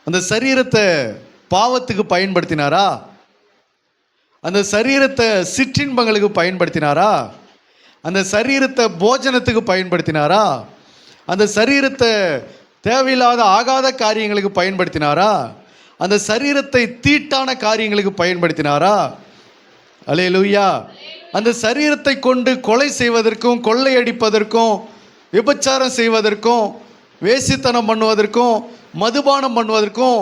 அந்த சரீரத்தை பாவத்துக்கு பயன்படுத்தினாரா? அந்த சரீரத்தை சிற்றின்பங்களுக்கு பயன்படுத்தினாரா? அந்த சரீரத்தை போஜனத்துக்கு பயன்படுத்தினாரா? அந்த சரீரத்தை தேவையில்லாத ஆகாத காரியங்களுக்கு பயன்படுத்தினாரா? அந்த சரீரத்தை தீட்டான காரியங்களுக்கு பயன்படுத்தினாரா? அல்லேலூயா. அந்த சரீரத்தை கொண்டு கொலை செய்வதற்கும், கொள்ளையடிப்பதற்கும், விபச்சாரம் செய்வதற்கும், வேசித்தனம் பண்ணுவதற்கும், மதுபானம் பண்ணுவதற்கும்,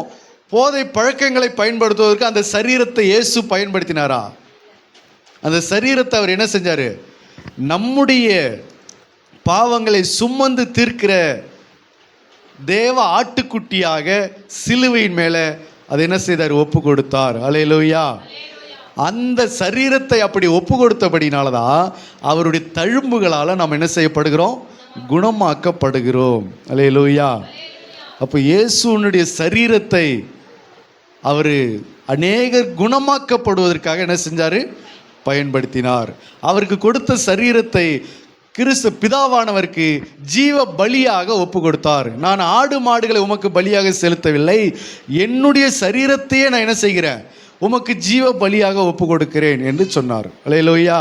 போதை பழக்கங்களை பயன்படுத்துவதற்கு அந்த சரீரத்தை இயேசு பயன்படுத்தினாரா? அந்த சரீரத்தை அவர் என்ன செஞ்சார்? நம்முடைய பாவங்களை சுமந்து தீர்க்கிற தேவ ஆட்டுக்குட்டியாக சிலுவையின் மேலே அதை என்ன செய்தார்? ஒப்பு கொடுத்தார். அல்லேலூயா. அந்த சரீரத்தை அப்படி ஒப்பு கொடுத்தபடினால தான் அவருடைய தழும்புகளால் நாம் என்ன செய்யப்படுகிறோம்? குணமாக்கப்படுகிறோம். அல்லேலூயா. அப்போ இயேசுனுடைய சரீரத்தை அவர் அநேகர் குணமாக்கப்படுவதற்காக என்ன செஞ்சார்? பயன்படுத்தினார். அவருக்கு கொடுத்த சரீரத்தை கிறிஸ்து பிதாவானவருக்கு ஜீவ பலியாக ஒப்பு கொடுத்தார். நான் ஆடு மாடுகளை உமக்கு பலியாக செலுத்தவில்லை, என்னுடைய சரீரத்தையே நான் என்ன செய்கிறேன்? உமக்கு ஜீவ பலியாக ஒப்பு கொடுக்கிறேன் என்று சொன்னார். அல்லேலூயா.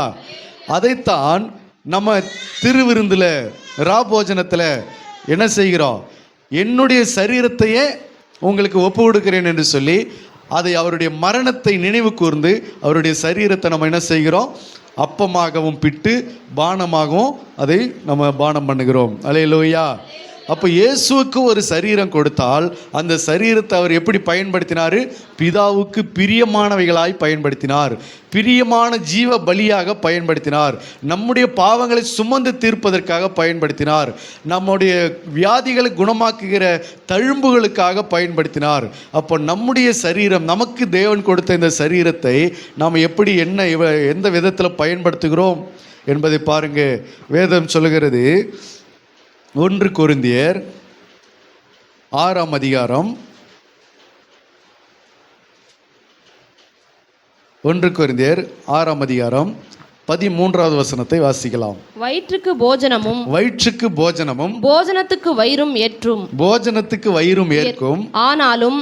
அதைத்தான் நம்ம திருவிருந்தில் ராபோஜனத்தில் என்ன செய்கிறோம்? என்னுடைய சரீரத்தையே உங்களுக்கு ஒப்பு கொடுக்கிறேன் என்று சொல்லி அதை அவருடைய மரணத்தை நினைவு கூர்ந்து அவருடைய சரீரத்தை நம்ம என்ன செய்கிறோம்? அப்பமாகவும் பிட்டு பானமாகவும் அதை நம்ம பானம் பண்ணுகிறோம். அல்லேலூயா. அப்போ இயேசுவுக்கு ஒரு சரீரம் கொடுத்தால் அந்த சரீரத்தை அவர் எப்படி பயன்படுத்தினார்? பிதாவுக்கு பிரியமானவைகளாய் பயன்படுத்தினார். பிரியமான ஜீவ பலியாக பயன்படுத்தினார். நம்முடைய பாவங்களை சுமந்து தீர்ப்பதற்காக பயன்படுத்தினார். நம்முடைய வியாதிகளை குணமாக்குகிற தழும்புகளுக்காக பயன்படுத்தினார். அப்போ நம்முடைய சரீரம், நமக்கு தேவன் கொடுத்த இந்த சரீரத்தை நாம் எப்படி எந்த விதத்தில் பயன்படுத்துகிறோம் என்பதை பாருங்க. வேதம் சொல்லுகிறது, 1 கொரிந்தியர் 6ஆம் அதிகாரம் 1 கொரிந்தியர் 6ஆம் அதிகாரம் 13வது வசனத்தை வாசிக்கலாம். வயிற்றுக்கு போஜனமும் போஜனத்துக்கு வயிறும் ஏற்றும். போஜனத்துக்கு வயிறும் ஏற்கும். ஆனாலும்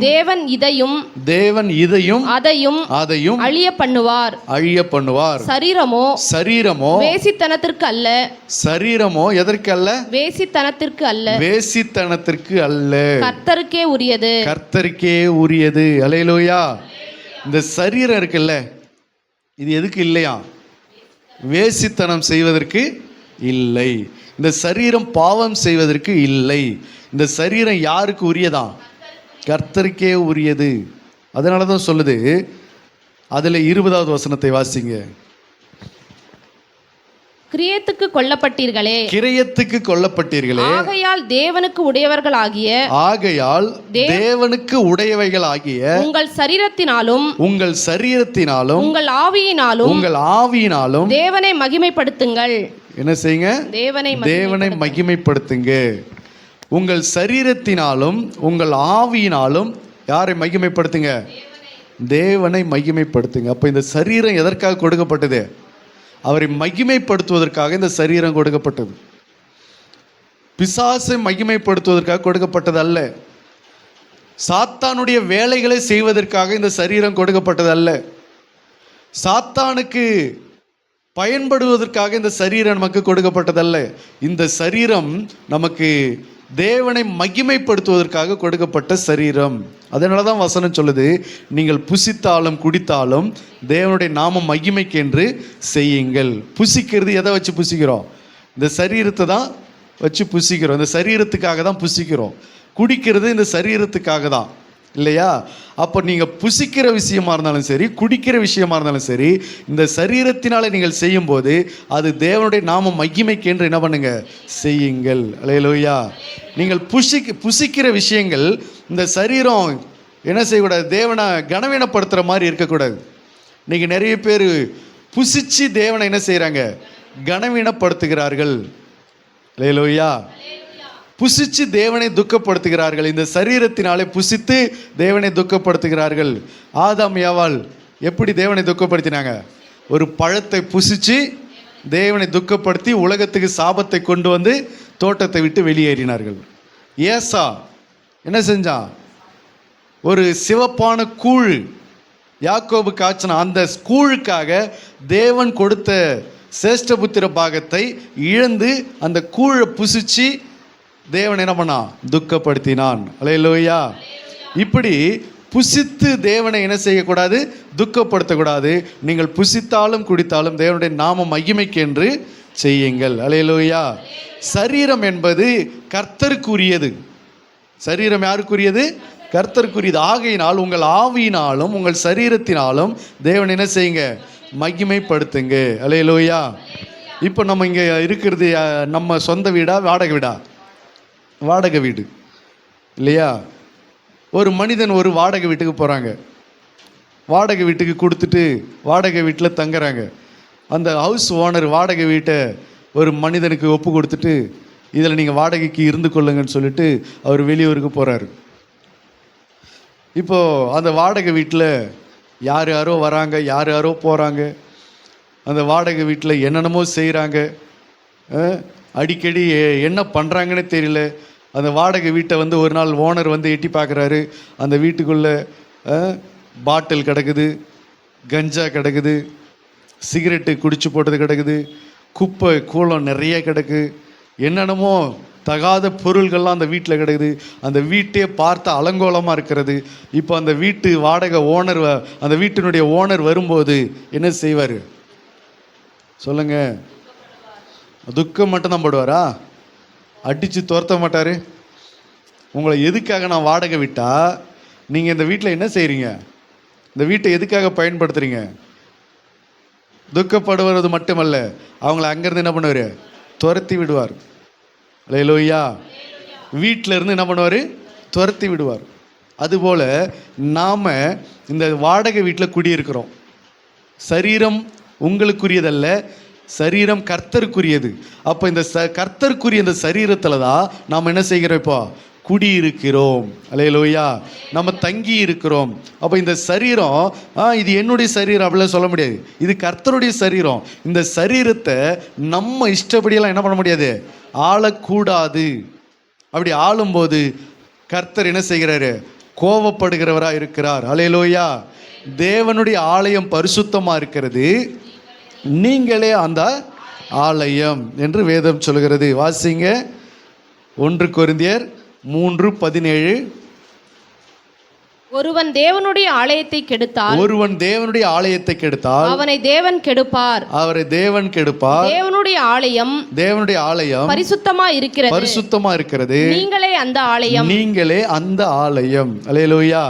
தேவன் இதையும் அதையும் அழிய பண்ணுவார். சரீரமோ வேசித்தனத்திற்கு அல்ல. சரீரமோ எதற்கு அல்ல? வேசித்தனத்திற்கு அல்ல. கர்த்தருக்கே உரியது. அல்லேலூயா. இந்த சரீரம் இருக்குல்ல, இது எதுக்கு இல்லையா? வேசித்தனம் செய்வதற்கு இல்லை. இந்த சரீரம் பாவம் செய்வதற்கு இல்லை. இந்த சரீரம் யாருக்கு உரியதான்? கர்த்தருக்கே உரியது. அதனால தான் சொல்லுது, அதில் 20வது வசனத்தை வாசிங்க. கிரியத்துக்கு கொல்லப்பட்டீர்களே, ஆகையால் தேவனுக்கு உடையவைகளாகிய உங்கள் சரீரத்தினாலும் உங்கள் ஆவியினாலும் தேவனை மகிமைப்படுத்துங்கள். என்ன செய்யுங்க? தேவனை மகிமைப்படுத்துங்க. உங்கள் சரீரத்தினாலும் உங்கள் ஆவியினாலும் யாரை மகிமைப்படுத்துங்க? தேவனை மகிமைப்படுத்துங்க. அப்போ இந்த சரீரம் எதற்காக கொடுக்கப்பட்டது? அவரை மகிமைப்படுத்துவதற்காக இந்த சரீரம் கொடுக்கப்பட்டது. பிசாசை மகிமைப்படுத்துவதற்காக கொடுக்கப்பட்டது அல்ல. சாத்தானுடைய வேலைகளை செய்வதற்காக இந்த சரீரம் கொடுக்கப்பட்டது அல்ல. சாத்தானுக்கு பயன்படுவதற்காக இந்த சரீரம் நமக்கு கொடுக்கப்பட்டதல்ல. இந்த சரீரம் நமக்கு தேவனை மகிமைப்படுத்துவதற்காக கொடுக்கப்பட்ட சரீரம். அதனால தான் வசனம் சொல்லுது, நீங்கள் புசித்தாலும் குடித்தாலும் தேவனுடைய நாம மகிமைக்கு என்று செய்யுங்கள். புசிக்கிறது எதை வச்சு புசிக்கிறோம்? இந்த சரீரத்தை தான் வச்சு புசிக்கிறோம். இந்த சரீரத்துக்காக தான் புசிக்கிறோம். குடிக்கிறது இந்த சரீரத்துக்காக தான், இல்லையா? அப்போ நீங்கள் புசிக்கிற விஷயமா இருந்தாலும் சரி, குடிக்கிற விஷயமா இருந்தாலும் சரி, இந்த சரீரத்தினால நீங்கள் செய்யும்போது அது தேவனுடைய நாம மகிமைக்கு என்று என்ன பண்ணுங்க? செய்யுங்கள். அல்லேலூயா. நீங்கள் புசிக்கிற விஷயங்கள் இந்த சரீரம் என்ன செய்யக்கூடாது? தேவனை கனவீனப்படுத்துகிற மாதிரி இருக்கக்கூடாது. இன்றைக்கி நிறைய பேர் புசிச்சு தேவனை என்ன செய்கிறாங்க? கனவீனப்படுத்துகிறார்கள். அல்லேலூயா. புசித்து தேவனை துக்கப்படுத்துகிறார்கள். இந்த சரீரத்தினாலே புசித்து தேவனை துக்கப்படுத்துகிறார்கள். ஆதாம் ஏவாள் எப்படி தேவனை துக்கப்படுத்தினாங்க? ஒரு பழத்தை புசித்து தேவனை துக்கப்படுத்தி உலகத்துக்கு சாபத்தை கொண்டு வந்து தோட்டத்தை விட்டு வெளியேறினார்கள். ஏசா என்ன செஞ்சான்? ஒரு சிவப்பான கூழ் யாக்கோபு காய்ச்சின அந்த கூழுக்காக தேவன் கொடுத்த சேஷ்டபுத்திர பாகத்தை இழந்து அந்த கூழை புசிச்சு தேவன் என்ன பண்ணான்? துக்கப்படுத்தினான். அல்லேலூயா. இப்படி புசித்து தேவனை என்ன செய்யக்கூடாது? துக்கப்படுத்தக்கூடாது. நீங்கள் புசித்தாலும் குடித்தாலும் தேவனுடைய நாம மகிமைக்கு என்று செய்யுங்கள். அல்லேலூயா. சரீரம் என்பது கர்த்தருக்குரியது. சரீரம் யாருக்குரியது? கர்த்தருக்குரியது. ஆகையினால் உங்கள் ஆவியினாலும் உங்கள் சரீரத்தினாலும் தேவன் என்ன செய்யுங்க? மகிமைப்படுத்துங்க. அல்லேலூயா. இப்போ நம்ம இங்கே இருக்கிறது நம்ம சொந்த வீடா வாடகை வீடா? வாடகை வீடு இல்லையா? ஒரு மனிதன் ஒரு வாடகை வீட்டுக்கு போகிறாங்க. வாடகை வீட்டுக்கு கொடுத்துட்டு வாடகை வீட்டில் தங்குறாங்க. அந்த ஹவுஸ் ஓனர் வாடகை வீட்டை ஒரு மனிதனுக்கு ஒப்பு கொடுத்துட்டு இதில் நீங்கள் வாடகைக்கு இருந்து கொள்ளுங்கன்னு சொல்லிட்டு அவர் வெளியூருக்கு போகிறாரு. இப்போது அந்த வாடகை வீட்டில் யார் யாரோ வராங்க, யார் யாரோ போகிறாங்க. அந்த வாடகை வீட்டில் என்னென்னமோ செய்கிறாங்க. அடிக்கடி என்ன பண்ணுறாங்கன்னு தெரியல. அந்த வாடகை வீட்டை வந்து ஒரு நாள் ஓனர் வந்து எட்டி பார்க்குறாரு. அந்த வீட்டுக்குள்ளே பாட்டில் கிடக்குது, கஞ்சா கிடக்குது, சிகரெட்டு குடிச்சு போட்டது கிடக்குது, குப்பை கூளம் நிறைய கிடக்கு, என்னென்னமோ தகாத பொருள்கள்லாம் அந்த வீட்டில் கிடக்குது. அந்த வீட்டே பார்த்து அலங்கோலமாக இருக்கிறது. இப்போ அந்த வீட்டு வாடகை ஓனர், அந்த வீட்டினுடைய ஓனர் வரும்போது என்ன செய்வார் சொல்லுங்க? துக்கம் மட்டும்தான் போடுவாரா? அடித்து துரத்த மாட்டார். உங்களை எதுக்காக நான் வாடகை விட்டா நீங்கள் இந்த வீட்டில் என்ன செய்கிறீங்க? இந்த வீட்டை எதுக்காக பயன்படுத்துகிறீங்க? துக்கப்படுவது மட்டுமல்ல, அவங்கள அங்கேருந்து என்ன பண்ணுவார்? துரத்தி விடுவார். அல்லேலூயா. வீட்டில் இருந்து என்ன பண்ணுவார்? துரத்தி விடுவார். அதுபோல் நாம் இந்த வாடகை வீட்டில் குடியிருக்கிறோம். சரீரம் உங்களுக்குரியதல்ல, சரீரம் கர்த்தருக்குரியது. அப்போ இந்த கர்த்தருக்குரிய இந்த சரீரத்தில் தான் நாம் என்ன செய்கிறோம்? இப்போ குடியிருக்கிறோம். அல்லேலூயா. நம்ம தங்கி இருக்கிறோம். அப்போ இந்த சரீரம் இது என்னுடைய சரீரம் அப்படிலாம் சொல்ல முடியாது. இது கர்த்தருடைய சரீரம். இந்த சரீரத்தை நம்ம இஷ்டப்படியெல்லாம் என்ன பண்ண முடியாது? ஆளக்கூடாது. அப்படி ஆளும்போது கர்த்தர் என்ன செய்கிறாரு? கோபப்படுகிறவராக இருக்கிறார். அல்லேலூயா. தேவனுடைய ஆலயம் பரிசுத்தமாக இருக்கிறது, நீங்களே அந்த ஆலயம் என்று வேதம் சொல்கிறது. வாசிங்க 1 கொரிந்தியர் 3:17. ஒருவன் தேவனுடைய ஆலயத்தை கெடுத்தால், ஒருவன் தேவனுடைய ஆலயத்தை கெடுத்தால் அவனை தேவன் கெடுப்பார். அவரை தேவன் கெடுப்பார். தேவனுடைய ஆலயம், தேவனுடைய ஆலயம் பரிசுத்தமா இருக்கிறது, பரிசுத்தமா இருக்கிறது, நீங்களே அந்த ஆலயம், நீங்களே அந்த ஆலயம். அல்லேலூயா.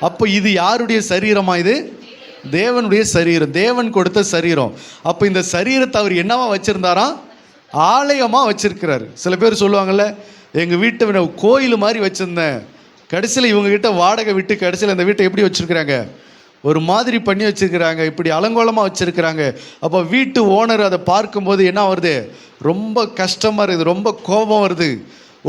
அப்போ இது யாருடைய சரீரமா? இது தேவனுடைய சரீரம், தேவன் கொடுத்த சரீரம். அப்போ இந்த சரீரத்தை அவர் என்னவா வச்சிருந்தாராம்? ஆலயமா வச்சிருக்கிறாரு. சில பேர் சொல்லுவாங்கல்ல, எங்கள் வீட்டை கோயில் மாதிரி வச்சுருந்தேன், கடைசியில் இவங்ககிட்ட வாடகை விட்டு கடைசியில் அந்த வீட்டை எப்படி வச்சுருக்கிறாங்க? ஒரு மாதிரி பண்ணி வச்சுருக்கிறாங்க, இப்படி அலங்கோலமாக வச்சுருக்கிறாங்க. அப்போ வீட்டு ஓனர் அதை பார்க்கும்போது என்ன வருது? ரொம்ப கஷ்டமாக இருக்குது, ரொம்ப கோபம் வருது.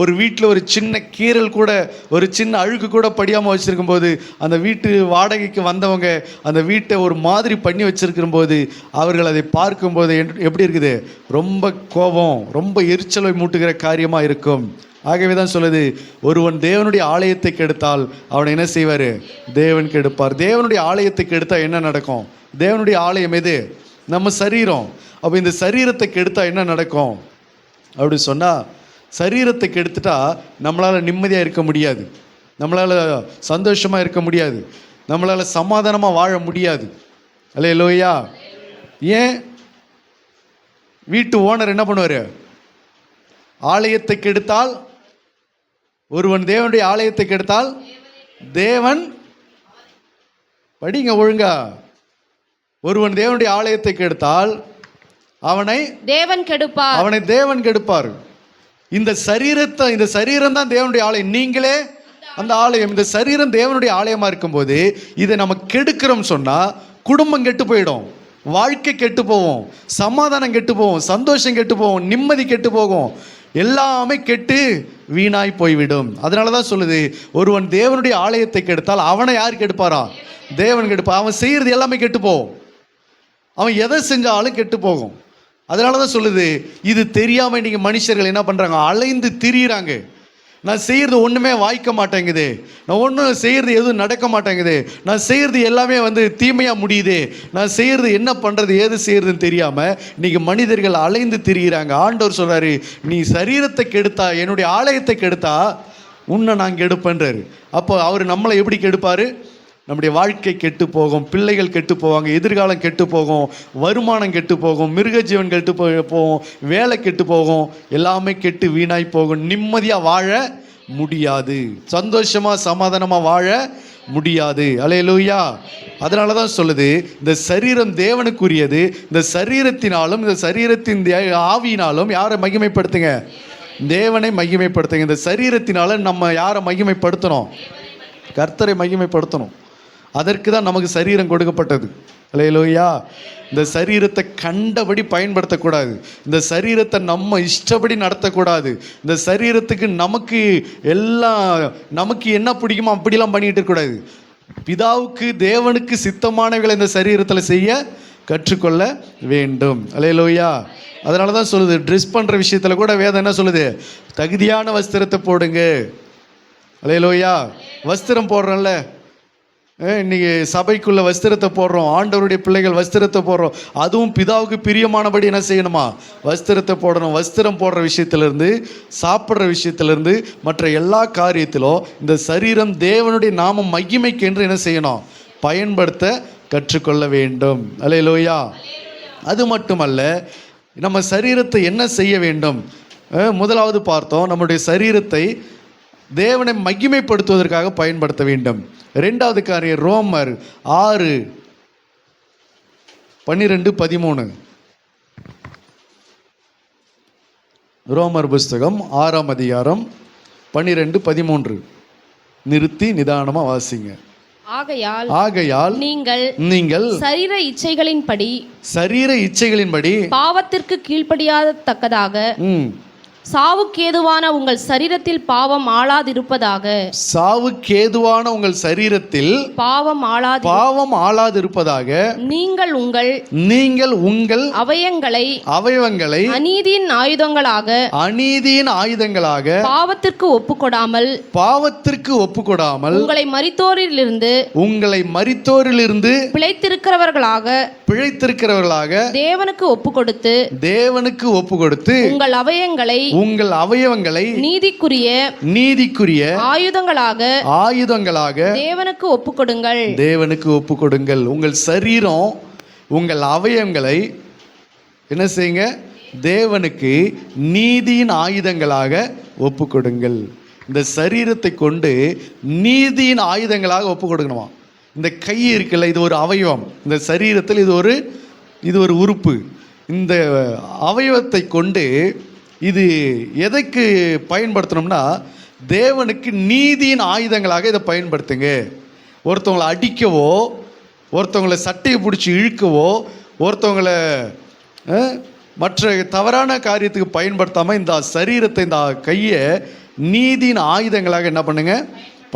ஒரு வீட்டில் ஒரு சின்ன கீறல் கூட, ஒரு சின்ன அழுக்கு கூட படியாமல் வச்சுருக்கும் போது, அந்த வீட்டு வாடகைக்கு வந்தவங்க அந்த வீட்டை ஒரு மாதிரி பண்ணி வச்சுருக்கும் போது அவர்கள் அதை பார்க்கும்போது எப்படி இருக்குது? ரொம்ப கோபம், ரொம்ப எரிச்சலை மூட்டுகிற காரியமாக இருக்கும். ஆகவே தான் சொல்லுது, ஒருவன் தேவனுடைய ஆலயத்தை கெடுத்தால் அவனை என்ன செய்வார்? தேவன் கெடுப்பார். தேவனுடைய ஆலயத்தை கெடுத்தால் என்ன நடக்கும்? தேவனுடைய ஆலயம் எது? நம்ம சரீரம். அப்போ இந்த சரீரத்தை கெடுத்தால் என்ன நடக்கும் அப்படி சொன்னால், சரீரத்தை கெடுத்துட்டா நம்மளால் நிம்மதியாக இருக்க முடியாது, நம்மளால் சந்தோஷமாக இருக்க முடியாது, நம்மளால் சமாதானமாக வாழ முடியாது. அல்லேலூயா. ஏன்? வீட்டு ஓனர் என்ன பண்ணுவார்? ஆலயத்தை கெடுத்தால், ஒருவன் தேவனுடைய ஆலயத்தை கெடுத்தால் தேவன், படிங்க ஒழுங்கா, ஒருவன் தேவனுடைய ஆலயத்தை கெடுத்தால் அவனை தேவன் கெடுப்பார், அவனை தேவன் கெடுப்பார். இந்த சரீரத்தை, இந்த சரீரம் தான் தேவனுடைய ஆலயம், நீங்களே அந்த ஆலயம். இந்த சரீரம் தேவனுடைய ஆலயமா இருக்கும்போது இதை நம்ம கெடுக்கிறோம் சொன்னா குடும்பம் கெட்டு போயிடும், வாழ்க்கை கெட்டு போவோம், சமாதானம் கெட்டு போவோம், சந்தோஷம் கெட்டு போவோம், நிம்மதி கெட்டு போகும், எல்லாமே கெட்டு வீணாய் போய்விடும். அதனால தான் சொல்லுது, ஒருவன் தேவனுடைய ஆலயத்தை கெடுத்தால் அவனை யார் கெடுப்பாரா? தேவன் கெடுப்பார். அவன் செய்யறது எல்லாமே கெட்டு போகும், அவன் எதை செஞ்சாலும் கெட்டு போகும். அதனால தான் சொல்லுது, இது தெரியாமல் நீங்கள் மனுஷர்கள் என்ன பண்ணுறாங்க? அலைந்து திரியிறாங்க. நான் செய்கிறது ஒன்றுமே வாய்க்க மாட்டேங்குது, நான் ஒன்றும் செய்கிறது எதுவும் நடக்க மாட்டேங்குது, நான் செய்கிறது எல்லாமே தீமையாக முடியுது, நான் செய்கிறது என்ன பண்ணுறது ஏது செய்கிறதுன்னு தெரியாமல் இன்றைக்கி மனிதர்கள் அலைந்து திரிகிறாங்க. ஆண்டவர் சொல்கிறாரு, நீ சரீரத்தை கெடுத்தா, என்னுடைய ஆலயத்தை கெடுத்தா உன்னை நான் கெடுப்பேன்றாரு. அப்போ அவர் நம்மளை எப்படி கெடுப்பார்? நம்முடைய வாழ்க்கை கெட்டு போகும், பிள்ளைகள் கெட்டு போவாங்க, எதிர்காலம் கெட்டு போகும், வருமானம் கெட்டு போகும், மிருக ஜீவன் கெட்டு போகும், வேலை கெட்டு போகும், எல்லாமே கெட்டு வீணாய் போகும். நிம்மதியாக வாழ முடியாது, சந்தோஷமாக சமாதானமாக வாழ முடியாது. அல்லேலூயா. அதனால தான் சொல்லுது, இந்த சரீரம் தேவனுக்குரியது, இந்த சரீரத்தினாலும் இந்த சரீரத்தின் ஆவியினாலும் யாரை மகிமைப்படுத்துங்க? தேவனை மகிமைப்படுத்துங்க. இந்த சரீரத்தினால நம்ம யாரை மகிமைப்படுத்தணும்? கர்த்தரை மகிமைப்படுத்தணும். அதற்கு தான் நமக்கு சரீரம் கொடுக்கப்பட்டது. அல்லேலூயா. இந்த சரீரத்தை கண்டபடி பயன்படுத்தக்கூடாது, இந்த சரீரத்தை நம்ம இஷ்டப்படி நடத்தக்கூடாது, இந்த சரீரத்துக்கு நமக்கு என்ன பிடிக்குமோ அப்படிலாம் பண்ணிகிட்டு இருக்கக்கூடாது. பிதாவுக்கு தேவனுக்கு சித்தமானவர்களை இந்த சரீரத்தில் செய்ய கற்றுக்கொள்ள வேண்டும். அல்லேலூயா. அதனால தான் சொல்லுது, ட்ரெஸ் பண்ணுற விஷயத்தில் கூட வேதம் என்ன சொல்லுது? தகுதியான வஸ்திரத்தை போடுங்க. அல்லேலூயா. வஸ்திரம் போடுறோம்ல, இன்றைக்கி சபைக்குள்ள வஸ்திரத்தை போடுறோம், ஆண்டவருடைய பிள்ளைகள் வஸ்திரத்தை போடுறோம், அதுவும் பிதாவுக்கு பிரியமானபடி என்ன செய்யணுமா? வஸ்திரத்தை போடணும். வஸ்திரம் போடுற விஷயத்திலிருந்து, சாப்பிட்ற விஷயத்திலிருந்து, மற்ற எல்லா காரியத்திலும் இந்த சரீரம் தேவனுடைய நாமம் மகிமைக்கு என்று என்ன செய்யணும்? பயன்படுத்த கற்றுக்கொள்ள வேண்டும். அல்லேலூயா. அது மட்டுமல்ல, நம்ம சரீரத்தை என்ன செய்ய வேண்டும்? முதலாவது பார்த்தோம், நம்முடைய சரீரத்தை தேவனை மகிமைப்படுத்துவதற்காக பயன்படுத்த வேண்டும். ரெண்டாவது காரியம் ரோமர் 6:12-13. ரோமர் புஸ்தகம் 6ஆம் அதிகாரம் 12-13 நிறுத்தி நிதானமா வாசிங்க. ஆகையால் நீங்கள் சரீர இச்சைகளின்படி பாவத்திற்கு கீழ்ப்படியாதத்தக்கதாக சாவுக்கேதுவான உங்கள் சரீரத்தில் பாவம் ஆளாதிருப்பதாக. சாவுக்கேதுவான உங்கள் சரீரத்தில் பாவம் ஆளாதிருப்பதாக நீங்கள் உங்கள் அவயவங்களை அநீதியின் ஆயுதங்களாக பாவத்திற்கு ஒப்புக்கொடாமல் உங்களை மரித்தோரிலிருந்து பிழைத்திருக்கிறவர்களாக தேவனுக்கு ஒப்புக்கொடுத்து உங்கள் அவயவங்களை நீதிக்குரிய ஆயுதங்களாக தேவனுக்கு ஒப்புக்கொடுங்கள். உங்கள் சரீரம், உங்கள் அவயவங்களை என்ன செய்யுங்க? தேவனுக்கு நீதியின் ஆயுதங்களாக ஒப்புக்கொடுங்கள். இந்த சரீரத்தை கொண்டு நீதியின் ஆயுதங்களாக ஒப்புக்கொடுக்கணுமா? இந்த கை இருக்குல்ல, இது ஒரு அவயவம். இந்த சரீரத்தில் இது ஒரு உறுப்பு. இந்த அவயவத்தை கொண்டு இது எதைக்கு பயன்படுத்தணும்னா, தேவனுக்கு நீதியின் ஆயுதங்களாக இதை பயன்படுத்துங்க. ஒருத்தவங்களை அடிக்கவோ, ஒருத்தவங்களை சட்டையை பிடிச்சி இழுக்கவோ, ஒருத்தவங்களை மற்ற தவறான காரியத்துக்கு பயன்படுத்தாமல் இந்த சரீரத்தை, இந்த கையை நீதியின் ஆயுதங்களாக என்ன பண்ணுங்க?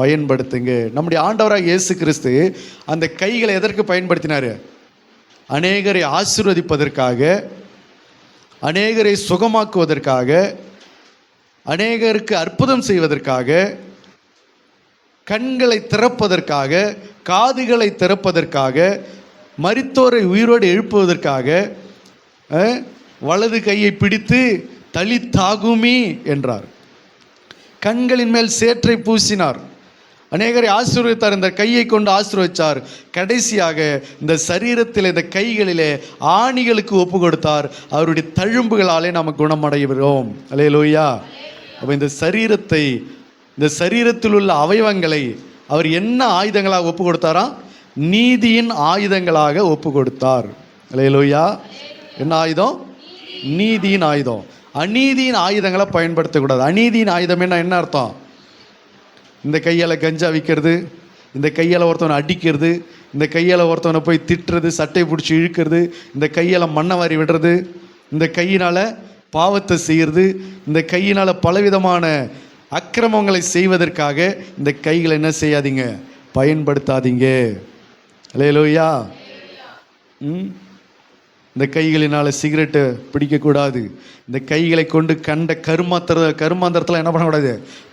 பயன்படுத்துங்க. நம்முடைய ஆண்டவராக இயேசு கிறிஸ்து அந்த கைகளை எதற்கு பயன்படுத்தினார்? அநேகரை ஆசீர்வதிப்பதற்காக, அநேகரை சுகமாக்குவதற்காக, அநேகருக்கு அற்புதம் செய்வதற்காக, கண்களை திறப்பதற்காக, காதுகளை திறப்பதற்காக, மரித்தோரை உயிரோடு எழுப்புவதற்காக வலது கையை பிடித்து தலித்தாகுமி என்றார். கண்களின் மேல் சேற்றை பூசினார். அநேகரை ஆசீர்வதித்தார். இந்த கையை கொண்டு ஆசீர்வதித்தார். கடைசியாக இந்த சரீரத்தில், இந்த கைகளிலே ஆணிகளுக்கு ஒப்பு கொடுத்தார். அவருடைய தழும்புகளாலே நாம் குணமடைகிறோம். அல்லேலூயா. அப்போ இந்த சரீரத்தில் உள்ள அவயவங்களை அவர் என்ன ஆயுதங்களாக ஒப்பு கொடுத்தாரா? நீதியின் ஆயுதங்களாக ஒப்பு கொடுத்தார். அல்லேலூயா. என்ன ஆயுதம்? நீதியின் ஆயுதம். அநீதியின் ஆயுதங்களை பயன்படுத்தக்கூடாது. அநீதியின் ஆயுதம் என்ன அர்த்தம்? இந்த கையால் கஞ்சா விற்கிறது, இந்த கையால் ஒருத்தவனை அடிக்கிறது, இந்த கையால் ஒருத்தவனை போய் திட்டுறது, சட்டையை பிடிச்சி இழுக்கிறது, இந்த கையால் மண்ணை வாரி விடுறது, இந்த கையினால் பாவத்தை செய்கிறது, இந்த கையினால் பலவிதமான அக்கிரமங்களை செய்வதற்காக இந்த கைகளை என்ன செய்யாதீங்க? பயன்படுத்தாதீங்க. அல்லேலூயா. இந்த கைகளினால் சிகரெட்டு பிடிக்கக்கூடாது. இந்த கைகளை கொண்டு கண்ட கருமாந்திரத்தில் என்ன பண்ணக்கூடாது,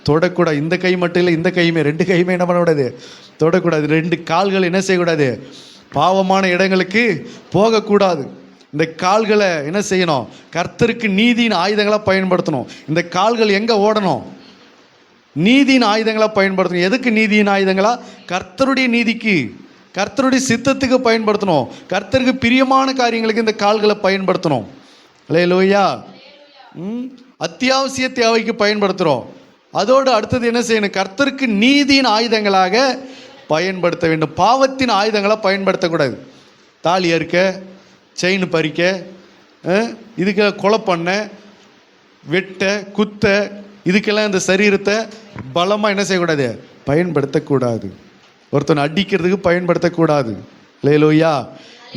தொடக்கூடாது. இந்த கை மட்டும் இல்லை, இந்த கையுமே, 2 கையுமே என்ன பண்ணக்கூடாது, தொடக்கூடாது. 2 கால்கள் என்ன செய்யக்கூடாது, பாவமான இடங்களுக்கு போகக்கூடாது. இந்த கால்களை என்ன செய்யணும், கர்த்தருக்கு நீதியின் ஆயுதங்களாக பயன்படுத்தணும். இந்த கால்கள் எங்கே ஓடணும், நீதியின் ஆயுதங்களாக பயன்படுத்தணும். எதுக்கு நீதியின் ஆயுதங்களா, கர்த்தருடைய நீதிக்கு, கர்த்தருடைய சித்தத்துக்கு பயன்படுத்தணும். கர்த்தருக்கு பிரியமான காரியங்களுக்கு இந்த கால்களை பயன்படுத்தணும். அல்லேலூயா. அத்தியாவசிய தேவைக்கு பயன்படுத்துகிறோம். அதோடு அடுத்தது என்ன செய்யணும், கர்த்தருக்கு நீதியின் ஆயுதங்களாக பயன்படுத்த வேண்டும். பாவத்தின் ஆயுதங்களாக பயன்படுத்தக்கூடாது. தாலி அறுக்க, செயின் பறிக்க, இதுக்கு கொலை பண்ண, வெட்ட, குத்த, இதுக்கெல்லாம் இந்த சரீரத்தை பலமாக என்ன செய்யக்கூடாது, பயன்படுத்தக்கூடாது. ஒருத்தனை அடிக்கிறதுக்கு பயன்படுத்தக்கூடாது. அல்லேலூயா.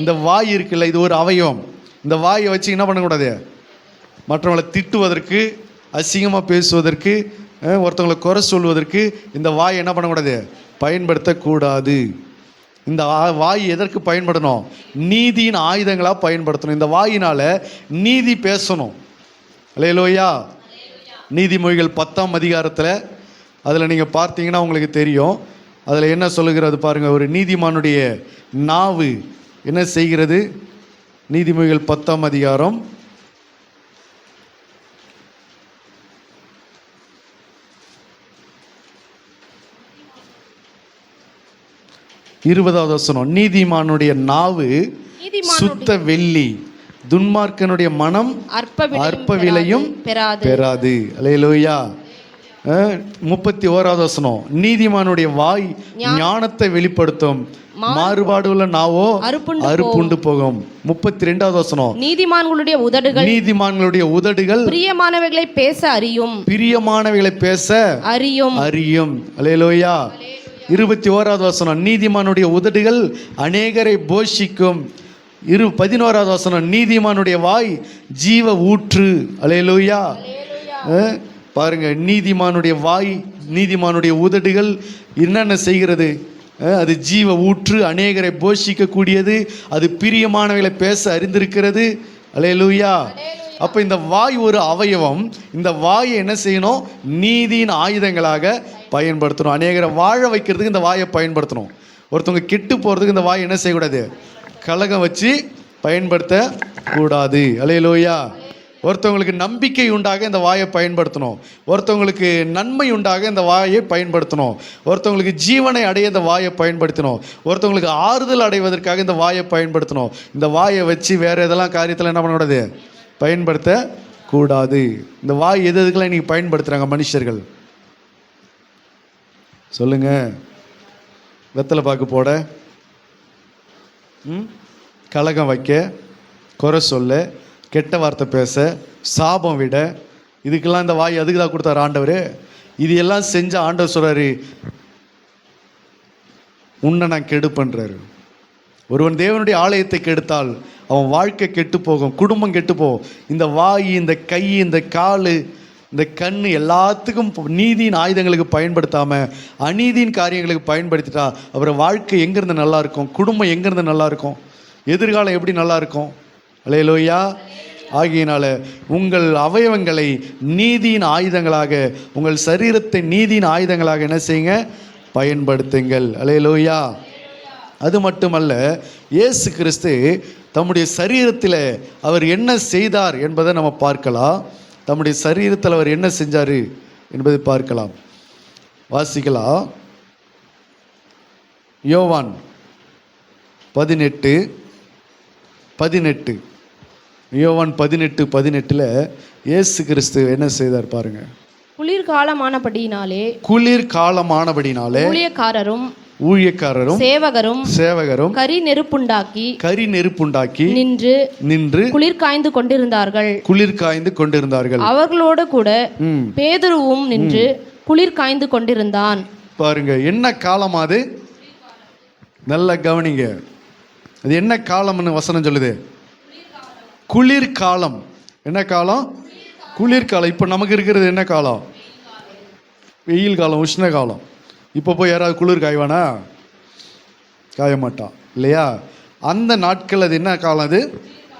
இந்த வாய் இருக்குல்ல, இது ஒரு அவயவம். இந்த வாயை வச்சு என்ன பண்ணக்கூடாது, மற்றவங்களை திட்டுவதற்கு, அசிங்கமாக பேசுவதற்கு, ஒருத்தவங்களை குறை சொல்வதற்கு இந்த வாயை என்ன பண்ணக்கூடாது, பயன்படுத்தக்கூடாது. இந்த வாய் எதற்கு பயன்படணும், நீதியின் ஆயுதங்களாக பயன்படுத்தணும். இந்த வாயினால் நீதி பேசணும். அல்லேலூயா. நீதிமொழிகள் 10ஆம் அதிகாரத்தில் அதில் நீங்கள் பார்த்தீங்கன்னா உங்களுக்கு தெரியும். அதில் என்ன சொல்லுகிறது பாருங்கள். ஒரு நீதிமானுடைய நாவு என்ன செய்கிறது, நீதிமொழிகள் 10ஆம் அதிகாரம் 20வது வசனம். நீதிமானுடைய நாவு சுத்த வெள்ளி, துன்மார்க்கனுடைய மனம் அற்ப விலையும் பெறாது. அல்லேலூயா. 31வது வசனம். நீதிமானுடைய வாய் ஞானத்தை வெளிப்படுத்தும், மாறுபாடு உள்ள நாவோ அறுப்புண்டு போகும். 32வது வசனம். நீதிமான்களுடைய உதடுகள் பிரியமானவைகளை பேச அறியும், பிரியமானவைகளை பேச அறியும். அல்லேலூயா. 21வது வசனம். நீதிமானுடைய உதடுகள் அநேகரை போஷிக்கும். 11வது வசனம். நீதிமானுடைய வாய் ஜீவ ஊற்று. அல்லேலூயா. பாருங்க, நீதிமானுடைய வாய், நீதிமானுடைய உதடுகள் என்னென்ன செய்கிறது, அது ஜீவ ஊற்று, அநேகரை போஷிக்கக்கூடியது, அது பிரியமானவைகளை பேச அறிந்திருக்கிறது. அல்லேலூயா. அப்போ இந்த வாய் ஒரு அவயவம். இந்த வாயை என்ன செய்யணும், நீதியின் ஆயுதங்களாக பயன்படுத்தணும். அநேகரை வாழ வைக்கிறதுக்கு இந்த வாயை பயன்படுத்தணும். ஒருத்தவங்க கெட்டு போகிறதுக்கு இந்த வாய் என்ன செய்யக்கூடாது, கலகம் வச்சு பயன்படுத்தக்கூடாது. அல்லேலூயா. ஒருத்தவங்களுக்கு நம்பிக்கை உண்டாக இந்த வாயை பயன்படுத்தணும். ஒருத்தவங்களுக்கு நன்மை உண்டாக இந்த வாயை பயன்படுத்தணும். ஒருத்தவங்களுக்கு ஜீவனை அடைய இந்த வாயை பயன்படுத்தணும். ஒருத்தவங்களுக்கு ஆறுதல் அடைவதற்காக இந்த வாயை பயன்படுத்தணும். இந்த வாயை வச்சு வேறு எதெல்லாம் காரியத்தில் என்ன பண்ணக்கூடாது, பயன்படுத்தக்கூடாது. இந்த வாய் எது எதுக்கெல்லாம் இன்றைக்கி பயன்படுத்துகிறாங்க மனுஷர்கள் சொல்லுங்க. வெத்தலை பாக்கு போட, கலகம் வைக்க, குறை சொல்ல, கெட்ட வார்த்தை பேச, சாபம் விட, இதுக்கெல்லாம் இந்த வாய் அதுக்கு தான் கொடுத்தாரு ஆண்டவர். இது எல்லாம் செஞ்ச ஆண்டவர் சொல்கிறாரு, உன்னை நான் கெடுப்பேன்றாரு. ஒருவன் தேவனுடைய ஆலயத்தை கெடுத்தால் அவன் வாழ்க்கை கெட்டு போகும், குடும்பம் கெட்டு போகும். இந்த வாய், இந்த கை, இந்த கால், இந்த கண் எல்லாத்துக்கும் நீதியின் ஆயுதங்களுக்கு பயன்படுத்தாமல் அநீதியின் காரியங்களுக்கு பயன்படுத்திட்டா அப்புறம் வாழ்க்கை எங்கேருந்து நல்லா இருக்கும், குடும்பம் எங்கேருந்து நல்லா இருக்கும், எதிர்காலம் எப்படி நல்லா இருக்கும். அல்லேலூயா. ஆகியனால உங்கள் அவயவங்களை நீதியின் ஆயுதங்களாக, உங்கள் சரீரத்தை நீதியின் ஆயுதங்களாக என்ன செய்யுங்க, பயன்படுத்துங்கள். அல்லேலூயா. அது மட்டுமல்ல, இயேசு கிறிஸ்து தம்முடைய சரீரத்தில் அவர் என்ன செய்தார் என்பதை நம்ம பார்க்கலாம். தம்முடைய சரீரத்தில் அவர் என்ன செஞ்சார் என்பதை பார்க்கலாம். வாசிக்கலாம். யோவான் 18 யோவான் 18:18 இயேசு கிறிஸ்து என்ன செய்தார் பாருங்க. குளிர்காலமானபடியினாலே ஊழியக்காரரும் சேவகரும் கரி நெருப்புண்டாக்கி நின்று குளிர் காய்ந்து கொண்டிருந்தார்கள். அவர்களோடு கூட பேதுருவும் நின்று குளிர் காய்ந்து கொண்டிருந்தான். பாருங்க, என்ன காலம் அது, நல்லா கவனிங்க. அது என்ன காலம்னு வசனம் சொல்லுது, குளிர்காலம். என்ன காலம், குளிர்காலம். இப்போ நமக்கு இருக்கிறது என்ன காலம், வெயில் காலம், உஷ்ண காலம். இப்போ போய் யாராவது குளிர் காய்வானா, காய மாட்டான் இல்லையா. அந்த நாட்கள் அது என்ன காலம், அது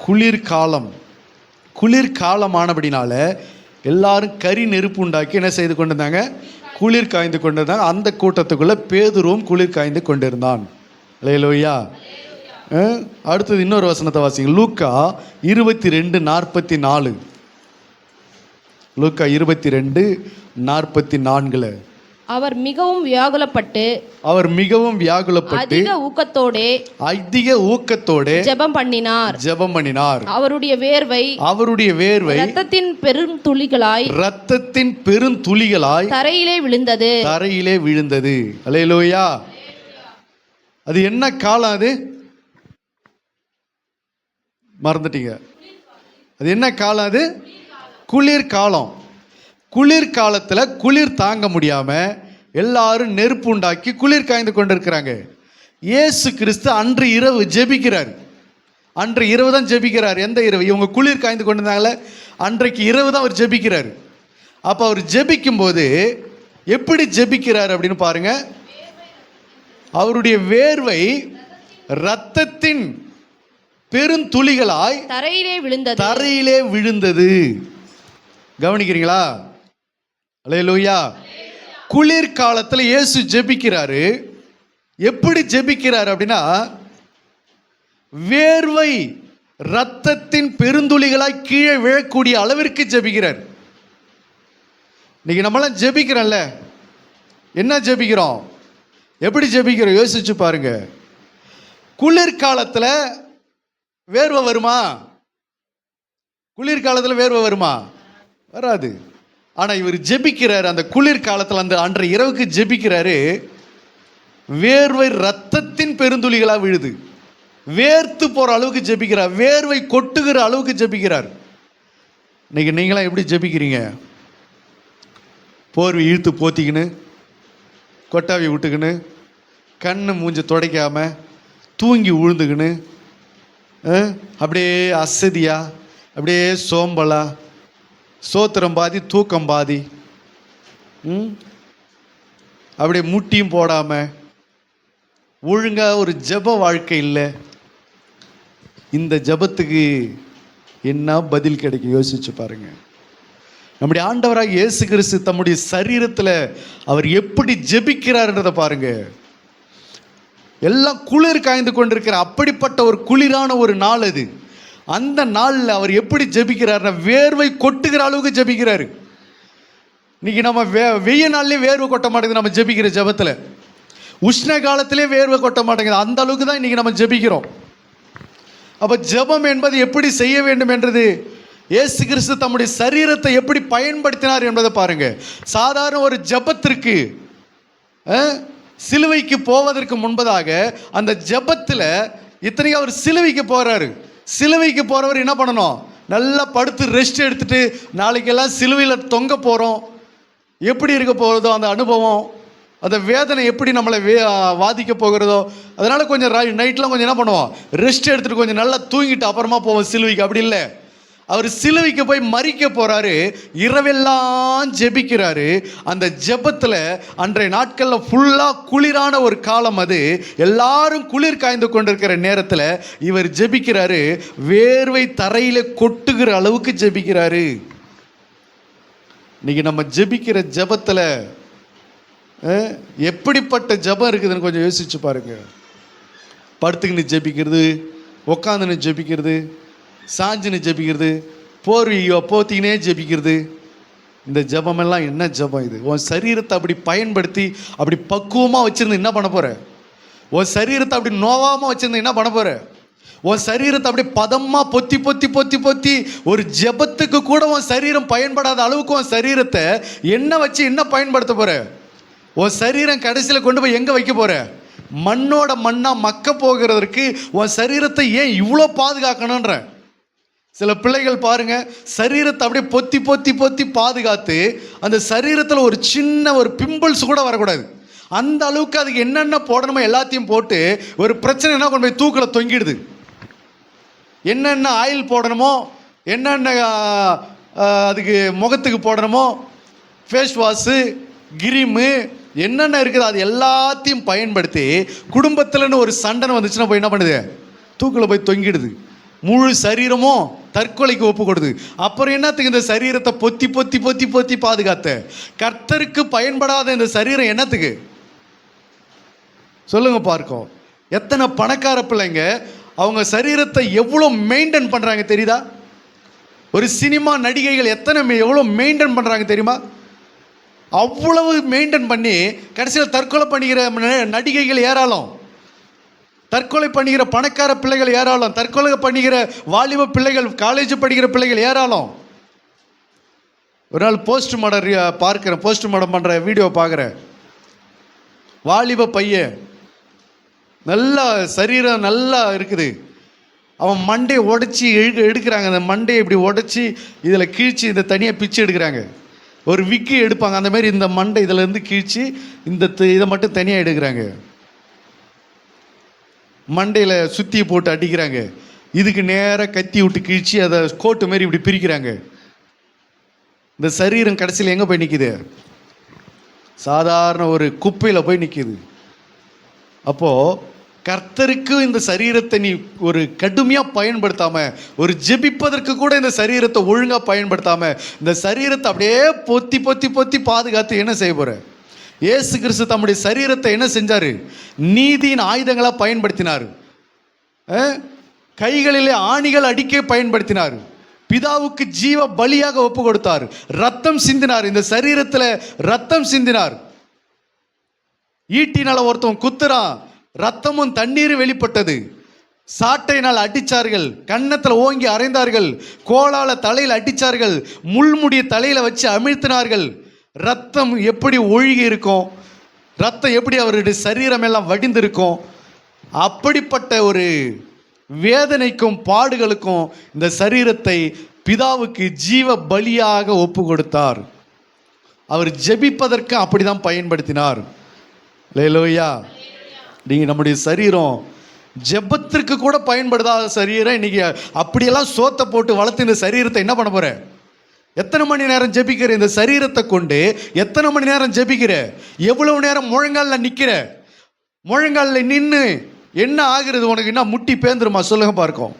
குளிர்காலம். குளிர்காலமானபடினால எல்லாரும் கரி நெருப்பு உண்டாக்கி என்ன செய்து கொண்டிருந்தாங்க? குளிர் காய்ந்து கொண்டிருந்தாங்க. அந்த கூட்டத்துக்குள்ள பேதுருவும் குளிர் காய்ந்து கொண்டிருந்தான். அல்லேலூயா. அடுத்தது இன்னொரு வசனத்தை வாசிங்க. லூக்கா 22:44. லூக்கா 22:44. அவர் மிகவும் வியாகுலப்பட்டு அதிக ஊக்கத்தோடே ஜெபம் பண்ணினார். அவருடைய வேர்வை இரத்தத்தின் பெருந்துளிகளாய் தரையிலே விழுந்தது. அல்லேலூயா. அது என்ன காலம்? அது மறந்துட்டீங்க. அது என்ன காலம்? அது குளிர்காலம். குளிர்காலத்தில் குளிர் தாங்க முடியாம எல்லாரும் நெருப்பு உண்டாக்கி குளிர் காய்ந்து கொண்டிருக்கிறாங்க. இயேசு கிறிஸ்து அன்று இரவு ஜெபிக்கிறார். அன்று இரவு தான் ஜெபிக்கிறார். எந்த இரவு? இவங்க குளிர் காய்ந்து கொண்டிருந்தாங்களே, அன்றைக்கு இரவு தான் அவர் ஜெபிக்கிறார். அப்போ அவர் ஜெபிக்கும் போது எப்படி ஜெபிக்கிறார் அப்படின்னு பாருங்க. அவருடைய வேர்வை இரத்தத்தின் பெருந்துளிகளாய் தரையிலே விழுந்தது. கவனிக்கிறீங்களா? அல்லேலூயா. குளிர்காலத்தில் இயேசு ஜெபிக்கிறாரு. எப்படி ஜெபிக்கிறார் அப்படின்னா, வேர்வை இரத்தத்தின் பெருந்துளிகளாய் கீழே விழக்கூடிய அளவிற்கு ஜெபிக்கிறார். இன்னைக்கு நம்மளாம் ஜெபிக்கிறோம்ல, என்ன ஜெபிக்கிறோம்? எப்படி ஜெபிக்கிறோம்? யோசிச்சு பாருங்க. குளிர்காலத்தில் வேர்வை வருமா? குளிர்காலத்தில் வேர்வை வருமா? வராது. ஆனால் இவர் ஜெபிக்கிறார். அந்த குளிர்காலத்தில் அந்த அன்றைய இரவுக்கு ஜெபிக்கிறாரு. வேர்வை இரத்தத்தின் பெருந்துளிகளாக விழுது. வேர்த்து போகிற அளவுக்கு ஜெபிக்கிறார். வேர்வை கொட்டுகிற அளவுக்கு ஜெபிக்கிறார். இன்னைக்கு நீங்களாம் எப்படி ஜெபிக்கிறீங்க? போர்வை இழுத்து போத்திக்கின்னு, கொட்டாவி விட்டுக்கின்னு, கண்ணு மூஞ்சி துடைக்காம தூங்கி உழுந்துக்கின்னு, அப்படியே அசதியா, அப்படியே சோம்பலா, சோத்திரம் பாதி தூக்கம் பாதி, அப்படியே முட்டியும் போடாம ஒழுங்கா ஒரு ஜெப வாழ்க்கை இல்லை. இந்த ஜெபத்துக்கு என்ன பதில் கிடைக்கும்? யோசிச்சு பாருங்க. நம்முடைய ஆண்டவராக இயேசு கிறிஸ்து தம்முடைய சரீரத்தில் அவர் எப்படி ஜெபிக்கிறார்ன்றதை பாருங்க. எல்லாம் குளிர் காய்ந்து கொண்டிருக்கிற அப்படிப்பட்ட ஒரு குளிரான ஒரு நாள் அது. அந்த நாளில் அவர் எப்படி ஜெபிக்கிறார்னா, வேர்வை கொட்டுகிற அளவுக்கு ஜெபிக்கிறாரு. இன்னைக்கு நம்ம வெய்ய நாள்லேயே வேர்வை கொட்ட மாட்டேங்குது. நம்ம ஜெபிக்கிற ஜெபத்தில் உஷ்ண காலத்திலே வேர்வை கொட்ட மாட்டேங்குது. அந்த அளவுக்கு தான் இன்னைக்கு நம்ம ஜெபிக்கிறோம். அப்போ ஜெபம் என்பது எப்படி செய்ய வேண்டும் என்றது, இயேசு கிறிஸ்து தம்முடைய சரீரத்தை எப்படி பயன்படுத்தினார் என்பதை பாருங்க. சாதாரண ஒரு ஜெபத்திற்கு சிலுவைக்கு போவதற்கு முன்பதாக அந்த ஜெபத்தில் இத்தனைக்கும் அவர் சிலுவைக்கு போகிறாரு. சிலுவைக்கு போகிறவர் என்ன பண்ணணும்? நல்லா படுத்து ரெஸ்ட் எடுத்துட்டு, நாளைக்கெல்லாம் சிலுவையில் தொங்க போகிறோம், எப்படி இருக்க போகிறதோ அந்த அனுபவம், அந்த வேதனை எப்படி நம்மளை வாதிக்க போகிறதோ, அதனால் கொஞ்சம் நைட்லாம் கொஞ்சம் என்ன பண்ணுவோம்? ரெஸ்ட் எடுத்துகிட்டு கொஞ்சம் நல்லா தூங்கிட்டு அப்புறமா போவோம் சிலுவைக்கு. அப்படி இல்லை, அவர் சிலுவைக்கு போய் மரிக்க போகிறாரு. இரவெல்லாம் ஜெபிக்கிறாரு. அந்த ஜெபத்தில் அன்றைய நாட்களில் ஃபுல்லாக குளிரான ஒரு காலம். அது எல்லாரும் குளிர் காய்ந்து கொண்டிருக்கிற நேரத்தில் இவர் ஜெபிக்கிறாரு. வேர்வை தரையில் கொட்டுகிற அளவுக்கு ஜெபிக்கிறாரு. இன்னைக்கு நம்ம ஜெபிக்கிற ஜெபத்தில் எப்படிப்பட்ட ஜெபம் இருக்குதுன்னு கொஞ்சம் யோசிச்சு பாருங்க. படுத்துக்கின்னு ஜெபிக்கிறது, உக்காந்துன்னு ஜெபிக்கிறது, சாஞ்சின்னு ஜெபிக்கிறது, போர்வையோ போத்திக்கினே ஜெபிக்கிறது. இந்த ஜெபமெல்லாம் என்ன ஜெபம் இது? உன் சரீரத்தை அப்படி பயன்படுத்தி அப்படி பக்குவமாக வச்சுருந்து என்ன பண்ண போகிற? உன் சரீரத்தை அப்படி நோவாமல் வச்சுருந்து என்ன பண்ண போகிற? உன் சரீரத்தை அப்படி பதமாக பொத்தி பொத்தி பொத்தி பொத்தி ஒரு ஜெபத்துக்கு கூட உன் சரீரம் பயன்படாத அளவுக்கு உன் சரீரத்தை என்ன வச்சு என்ன பயன்படுத்த போகிற? உன் சரீரம் கடைசியில் கொண்டு போய் எங்கே வைக்க போகிற? மண்ணோட மண்ணாக மக்க போகிறதற்கு உன் சரீரத்தை ஏன் இவ்வளோ பாதுகாக்கணுன்ற? சில பிள்ளைகள் பாருங்க, சரீரத்தை அப்படியே பொத்தி பொத்தி பொத்தி பாதுகாத்து அந்த சரீரத்தில் ஒரு சின்ன ஒரு பிம்பிள்ஸ் கூட வரக்கூடாது. அந்த அளவுக்கு அதுக்கு என்னென்ன போடணுமோ எல்லாத்தையும் போட்டு ஒரு பிரச்சனைனா கொண்டு போய் தூக்கில் தொங்கிடுது. என்னென்ன ஆயில் போடணுமோ, என்னென்ன அதுக்கு முகத்துக்கு போடணுமோ, ஃபேஸ் வாஷு, கிரீமு, என்னென்ன இருக்குது அது எல்லாத்தையும் பயன்படுத்தி குடும்பத்தில்னு ஒரு சண்டனை வந்துச்சுன்னா போய் என்ன பண்ணுது? தூக்கில் போய் தொங்கிடுது. முழு சரீரமும் தற்கொலைக்கு ஒப்பு கொடுது. அப்புறம் என்னத்துக்கு இந்த சரீரத்தை பொத்தி பொத்தி பொத்தி பொத்தி பாதுகாத்த? கர்த்தருக்கு பயன்படாத இந்த சரீரம் என்னத்துக்கு சொல்லுங்க பார்க்கும். எத்தனை பணக்கார பிள்ளைங்க அவங்க சரீரத்தை எவ்வளோ மெயின்டைன் பண்ணுறாங்க தெரியுதா? ஒரு சினிமா நடிகைகள் எவ்வளோ மெயின்டைன் பண்ணுறாங்க தெரியுமா? அவ்வளவு மெயின்டைன் பண்ணி கடைசியில் தற்கொலை பண்ணிக்கிற நடிகைகள் ஏராளம், தற்கொலை பண்ணிக்கிற பணக்கார பிள்ளைகள் ஏராளம், தற்கொலை பண்ணிக்கிற வாலிப பிள்ளைகள், காலேஜ் படிக்கிற பிள்ளைகள் ஏராளம். ஒரு நாள் போஸ்ட்மார்ட்டம் பண்ணுற வீடியோ பார்க்குறேன். வாலிப பையன் நல்லா சரீரம் நல்லா இருக்குது, அவன் மண்டையை உடச்சி எடுக்கிறாங்க. அந்த மண்டையை இப்படி உடச்சி இதில் கீழ்ச்சி இதை தனியாக பிச்சு எடுக்கிறாங்க. ஒரு விக்கி எடுப்பாங்க, அந்த மாதிரி இந்த மண்டை இதிலேருந்து கீழ்ச்சி இதை மட்டும் தனியாக எடுக்கிறாங்க. மண்டையில் சுத்தி போட்டு அடிக்கிறாங்க. இதுக்கு நேராக கத்தி விட்டு கீழ்ச்சி அதை கோட்டு மாதிரி இப்படி பிரிக்கிறாங்க. இந்த சரீரம் கடைசியில் எங்கே போய் நிற்கிது? சாதாரண ஒரு குப்பையில் போய் நிற்கிது. அப்போது கர்த்தருக்கு இந்த சரீரத்தை நீ ஒரு கடுமையாக பயன்படுத்தாமல், ஒரு ஜெபிப்பதற்கு கூட இந்த சரீரத்தை ஒழுங்காக பயன்படுத்தாமல், இந்த சரீரத்தை அப்படியே பொத்தி பொத்தி பொத்தி பாதுகாத்து என்ன செய்ய போகிற? இயேசு கிறிஸ்து தம்முடைய சரீரத்தை என்ன செஞ்சார்? நீதியின் ஆயுதங்களாக பயன்படுத்தினார். கைகளிலே ஆணிகள் அடிக்க பயன்படுத்தினார். பிதாவுக்கு ஜீவ பலியாக ஒப்பு கொடுத்தார். ரத்தம் சிந்தினார். இந்த சரீரத்தில் ரத்தம் சிந்தினார். ஈட்டினால ஒருத்தன் குத்துறான், ரத்தமும் தண்ணீரும் வெளிப்பட்டது. சாட்டையினால் அடித்தார்கள், கன்னத்தில் ஓங்கி அறைந்தார்கள், கோலால தலையில் அடித்தார்கள், முள்முடிய தலையில் வச்சு அமிழ்த்தினார்கள். ரத்தம் எப்படி ஒழுகி இருக்கும், ரத்தம் எப்படி அவருடைய சரீரம் எல்லாம் வடிந்திருக்கும். அப்படிப்பட்ட ஒரு வேதனைக்கும் பாடுகளுக்கும் இந்த சரீரத்தை பிதாவுக்கு ஜீவ பலியாக ஒப்பு கொடுத்தார். அவர் ஜெபிப்பதற்கு அப்படிதான் பயன்படுத்தினார். அல்லேலூயா. நீங்கள் நம்முடைய சரீரம் ஜெபத்திற்கு கூட பயன்படுத்தாத சரீரம் இன்னைக்கு அப்படியெல்லாம் சோத்தை போட்டு வளர்த்து இந்த சரீரத்தை என்ன பண்ண போற? எத்தனை மணி நேரம் ஜெபிக்கிற? இந்த சரீரத்தை கொண்டு எத்தனை மணி நேரம் ஜெபிக்கிற? எவ்வளவு நேரம் முழங்காலில் நிற்கிற? முழங்காலில் நின்று என்ன ஆகிறது உனக்கு? என்ன முட்டி பேந்துருமா? சொல்லுங்க பார்க்கும்.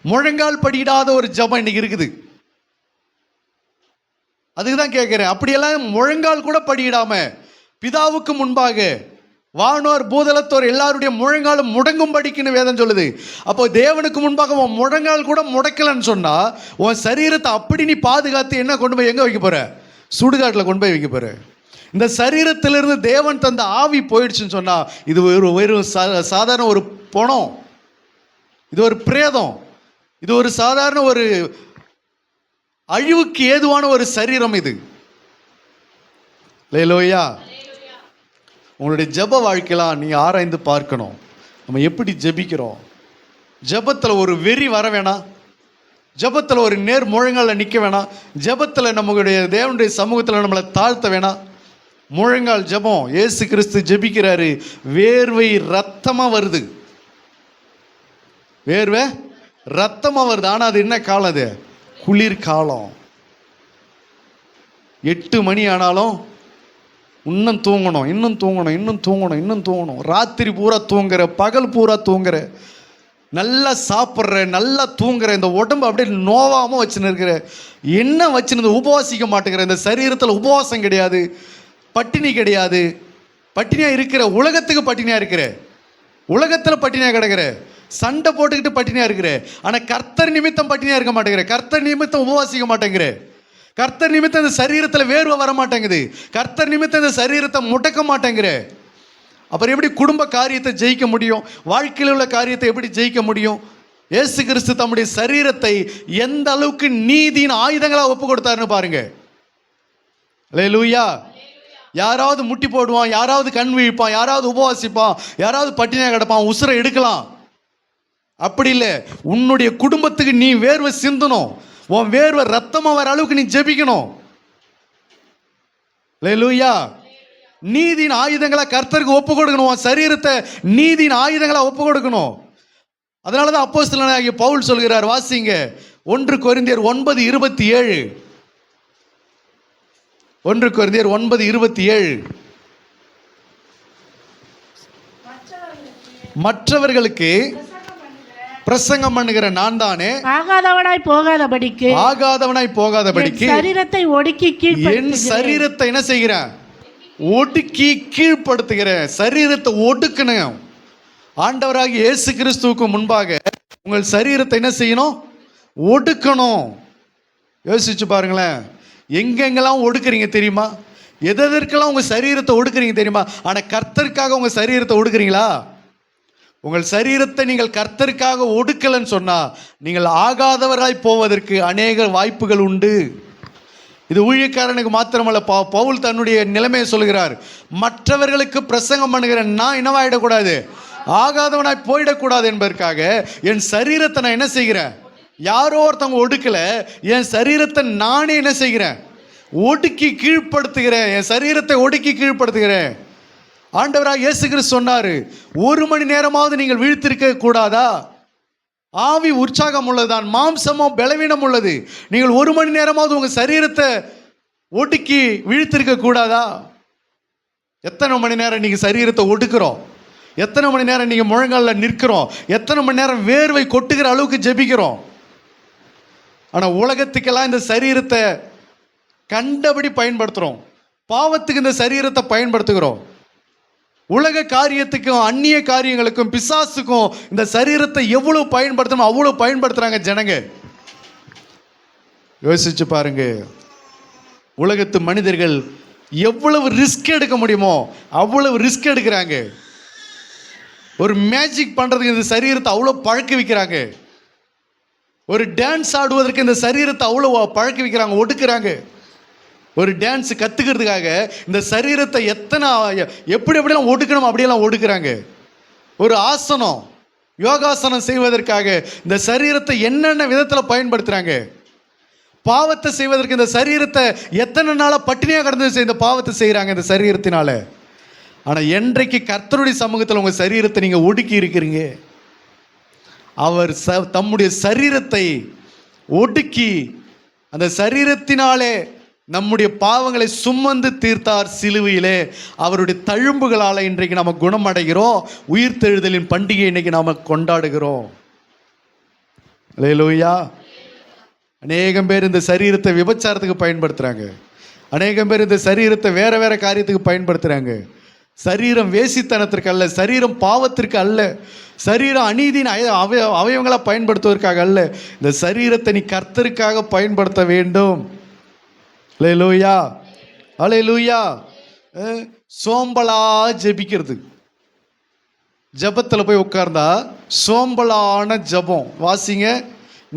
முழங்கால் படியிடாத ஒரு ஜபம் இன்னைக்கு இருக்குது. அதுக்கு தான் கேட்குறேன். அப்படியெல்லாம் முழங்கால் கூட படியிடாம பிதாவுக்கு முன்பாக வானோர் பூதலத்தோர் எல்லாருடைய முழங்காலும் முடங்கும்படிக்குன்னு வேதம் சொல்லுது. அப்போ தேவனுக்கு முன்பாக உன் முழங்கால் கூட முடக்கலன்னு சொன்னா உன் சரீரத்தை அப்படி நீ பாதுகாத்து என்ன கொண்டு போய் எங்கே வைக்க போற? சுடுகாட்டில் கொண்டு போய் வைக்க போற. இந்த சரீரத்திலிருந்து தேவன் தந்த ஆவி போயிடுச்சுன்னு சொன்னா இது ஒரு சாதாரண ஒரு பணம், இது ஒரு பிரேதம், இது ஒரு சாதாரண ஒரு அழிவுக்கு ஏதுவான ஒரு சரீரம் இது. அல்லேலூயா. உங்களுடைய ஜெப வாழ்க்கையெல்லாம் நீங்கள் ஆராய்ந்து பார்க்கணும். நம்ம எப்படி ஜெபிக்கிறோம்? ஜெபத்தில் ஒரு வெறி வர வேணாம், ஜெபத்தில் ஒரு நேர் முழங்காலில் நிற்க வேணாம், ஜெபத்தில் நம்மளுடைய தேவனுடைய சமூகத்தில் நம்மளை தாழ்த்த வேணாம். முழங்கால் ஜெபம். இயேசு கிறிஸ்து ஜெபிக்கிறாரு, வேர்வை ரத்தமாக வருது, வேர்வை ரத்தமாக வருது. ஆனால் அது என்ன காலம்? அது குளிர்காலம். 8 மணி ஆனாலும் இன்னும் தூங்கணும், இன்னும் தூங்கணும், இன்னும் தூங்கணும், இன்னும் தூங்கணும். ராத்திரி பூரா தூங்குற, பகல் பூரா தூங்குற, நல்லா சாப்பிட்ற, நல்லா தூங்குற, இந்த உடம்பு அப்படியே நோவாமல் வச்சுன்னு இருக்கிற. என்ன வச்சுன்னு உபவாசிக்க மாட்டேங்கிற? இந்த சரீரத்தில் உபவாசம் கிடையாது, பட்டினி கிடையாது. பட்டினியாக இருக்கிற, உலகத்துக்கு பட்டினியாக இருக்கிற, உலகத்தில் பட்டினியாக கிடக்கிற, சண்டை போட்டுக்கிட்டு பட்டினியாக இருக்கிற. ஆனால் கர்த்தர் நிமித்தம் பட்டினியாக இருக்க மாட்டேங்கிற, கர்த்தர் நிமித்தம் உபவாசிக்க மாட்டேங்கிற, கர்த்தர் நிமித்தம் இந்த சரீரத்தில் வேர்வை வர மாட்டேங்குது, கர்த்தர் நிமித்தம் இந்த சரீரத்தை முடக்க மாட்டேங்கிற. அப்புறம் எப்படி குடும்ப காரியத்தை ஜெயிக்க முடியும்? வாழ்க்கையில் உள்ள காரியத்தை எப்படி ஜெயிக்க முடியும்? இயேசு கிறிஸ்து தம்முடைய சரீரத்தை எந்த அளவுக்கு நீதியின் ஆயுதங்களாக ஒப்பு கொடுத்தாருன்னு பாருங்க. அல்லேலூயா. யாராவது முட்டி போடுவான், யாராவது கண் விழிப்பான், யாராவது உபவாசிப்பான், யாராவது பட்டினியாக கிடப்பான், உசுரை எடுக்கலாம். அப்படி இல்லை. உன்னுடைய குடும்பத்துக்கு நீ வேர்வை சிந்தணும், உன் வேர்வை ரத்தமாக வர அளவுக்கு நீ ஜெபிக்கணும். அல்லேலூயா. நீதியின் ஆயுதங்களை கர்த்தருக்கு ஒப்பு கொடுக்கணும். உன் சரீரத்தை நீதியின் ஆயுதங்களை ஒப்பு கொடுக்கணும். அதனால தான் அப்போஸ்தலனாகிய பவுல் சொல்கிறார், வாசிங்க 1 கொரிந்தியர் 9:27. 1 கொரிந்தியர் 9:27. மற்றவர்களுக்கு பிரசங்கம் பண்ணுகிற நான் தானே ஆகாதவனாய் போகாதபடிக்கு சரீரத்தை ஒடுக்கி என் சரீரத்தை என்ன செய்கிறேன்? ஒடுக்கி கீழ்ப்படுத்துகிறேன். சரீரத்தை ஒடுக்கணும். ஆண்டவராகிய இயேசு கிறிஸ்துவுக்கு முன்பாக உங்கள் சரீரத்தை என்ன செய்யணும்? ஒடுக்கணும். யோசிச்சு பாருங்களேன், எங்கெங்கெல்லாம் ஒடுக்குறீங்க தெரியுமா? எதற்கெல்லாம் உங்கள் சரீரத்தை ஒடுக்குறீங்க தெரியுமா? ஆனால் கர்த்தருக்காக உங்கள் சரீரத்தை ஒடுக்குறீங்களா? உங்கள் சரீரத்தை நீங்கள் கர்த்தருக்காக ஒடுக்கலன்னு சொன்னால் நீங்கள் ஆகாதவராய் போவதற்கு அநேக வாய்ப்புகள் உண்டு. இது ஊழியக்காரனுக்கு மாத்திரமல்ல, பவுல் தன்னுடைய நிலைமையை சொல்கிறார். மற்றவர்களுக்கு பிரசங்கம் பண்ணுகிற நான் என்னவாயிடக்கூடாது? ஆகாதவனாய் போயிடக்கூடாது என்பதற்காக என் சரீரத்தை நான் என்ன செய்கிறேன்? யாரோ ஒருத்தவங்க ஒடுக்கல, என் சரீரத்தை நானே என்ன செய்கிறேன்? ஒடுக்கி கீழ்ப்படுத்துகிறேன். என் சரீரத்தை ஒடுக்கி கீழ்ப்படுத்துகிறேன். ஆண்டவராக இயேசு கிறிஸ்து சொன்னார், 1 மணி நேரமாவது நீங்கள் விழித்திருக்க கூடாதா? ஆவி உற்சாகம் உள்ளதுதான், மாம்சமோ பலவீனம் உள்ளது. நீங்கள் 1 மணி நேரமாவது உங்கள் சரீரத்தை ஒடுக்கி விழித்திருக்க கூடாதா? எத்தனை மணி நேரம் நீங்கள் சரீரத்தை ஒடுக்கிறோம்? எத்தனை மணி நேரம் நீங்கள் முழங்காலில் நிற்கிறோம்? எத்தனை மணி நேரம் வேர்வை கொட்டுகிற அளவுக்கு ஜெபிக்கிறோம்? ஆனால் உலகத்துக்கெல்லாம் இந்த சரீரத்தை கண்டபடி பயன்படுத்துகிறோம். பாவத்துக்கு இந்த சரீரத்தை பயன்படுத்துகிறோம். உலக காரியத்துக்கும் அந்நிய காரியங்களுக்கும் பிசாசுக்கும் இந்த சரீரத்தை எவ்வளவு பயன்படுத்தணும் அவ்வளவு பயன்படுத்துகிறாங்க ஜனங்க. யோசிச்சு பாருங்க, உலகத்து மனிதர்கள் எவ்வளவு ரிஸ்க் எடுக்க முடியுமோ அவ்வளவு ரிஸ்க் எடுக்கிறாங்க. ஒரு மேஜிக் பண்ணுறதுக்கு இந்த சரீரத்தை அவ்வளோ பழக்க வைக்கிறாங்க. ஒரு டான்ஸ் ஆடுவதற்கு இந்த சரீரத்தை அவ்வளோ பழக்க வைக்கிறாங்க, ஒடுக்குறாங்க. ஒரு டான்ஸ் கற்றுக்கிறதுக்காக இந்த சரீரத்தை எப்படியெல்லாம் ஒடுக்கணும் அப்படியெல்லாம் ஒடுக்குறாங்க. ஒரு ஆசனம், யோகாசனம் செய்வதற்காக இந்த சரீரத்தை என்னென்ன விதத்தில் பயன்படுத்துகிறாங்க. பாவத்தை செய்வதற்கு இந்த சரீரத்தை எத்தனை நாளாக பட்டினியாக கடந்து இந்த பாவத்தை செய்கிறாங்க இந்த சரீரத்தினால. ஆனால் என்றைக்கு கர்த்தருடைய சமூகத்தில் உங்கள் சரீரத்தை நீங்கள் ஒடுக்கி இருக்கிறீங்க, அவர் தம்முடைய சரீரத்தை ஒடுக்கி அந்த சரீரத்தினாலே நம்முடைய பாவங்களை சுமந்து தீர்த்தார் சிலுவையிலே. அவருடைய தழும்புகளால் இன்றைக்கு நம்ம குணமடைகிறோம். உயிர்த்தெழுதலின் பண்டிகை இன்னைக்கு நாம் கொண்டாடுகிறோம். அல்லேலூயா. அநேகம் பேர் இந்த சரீரத்தை விபச்சாரத்துக்கு பயன்படுத்துகிறாங்க. அநேகம் பேர் இந்த சரீரத்தை வேற வேற காரியத்துக்கு பயன்படுத்துகிறாங்க. சரீரம் வேசித்தனத்திற்கு அல்ல, சரீரம் பாவத்திற்கு அல்ல, சரீரம் அநீதியின் அவயவங்களாக பயன்படுத்துவதற்காக அல்ல. இந்த சரீரத்தை நீ கர்த்தருக்காக பயன்படுத்த வேண்டும். அல்லேலூயா, அல்லேலூயா. சோம்பலா ஜெபிக்கிறது, ஜபத்தில் போய் உட்கார்ந்தா சோம்பலான ஜபம். வாசிங்க,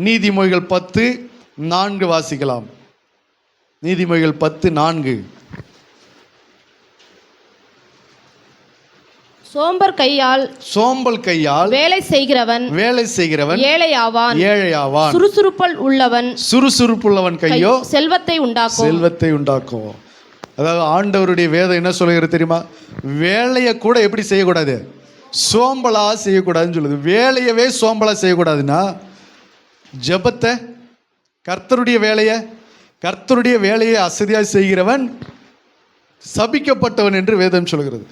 நீதிமொழிகள் 10:4 வாசிக்கலாம். நீதிமொழிகள் 10:4. சோம்பல் கையால் வேலை செய்கிறவன் ஏழையாவான். சுறுசுறுப்புள்ளவன் கையோ செல்வத்தை உண்டாக்கும். அதாவது ஆண்டவருடைய வேதம் என்ன சொல்லுகிறது தெரியுமா? வேலையை கூட எப்படி செய்யக்கூடாது? சோம்பலா செய்யக்கூடாதுன்னு சொல்லுது. வேலையவே சோம்பலா செய்யக்கூடாதுன்னா ஜபத்தை, கர்த்தருடைய வேலையை அசதியாக செய்கிறவன் சபிக்கப்பட்டவன் என்று வேதம் சொல்கிறது.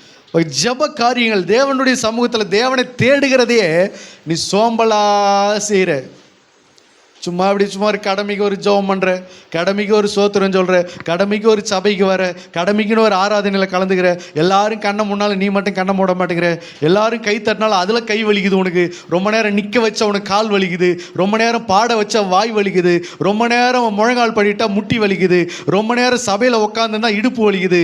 ஜப காரியங்கள், தேவனுடைய சமூகத்தில் தேவனை தேடுகிறதே நீ சோம்பலா செய்கிற. சும்மா ஒரு கடமைக்கு ஒரு ஜெபம் பண்ணுற, கடமைக்கு ஒரு சோத்திரம் சொல்கிற, கடமைக்கு ஒரு சபைக்கு வர, கடமைக்குன்னு ஒரு ஆராதனையில் கலந்துக்கிற, எல்லாரும் கண்ணை முன்னால் நீ மட்டும் கண்ணை மூட மாட்டேங்கிற, எல்லாரும் கை தட்டினாலும் அதில் கை வலிக்குது உனக்கு, ரொம்ப நேரம் நிற்க வச்ச உனக்கு கால் வலிக்குது, ரொம்ப நேரம் பாட வச்சா வாய் வலிக்குது, ரொம்ப நேரம் முழங்கால் படிட்டா முட்டி வலிக்குது, ரொம்ப நேரம் சபையில் உட்காந்துருந்தா இடுப்பு வலிக்குது.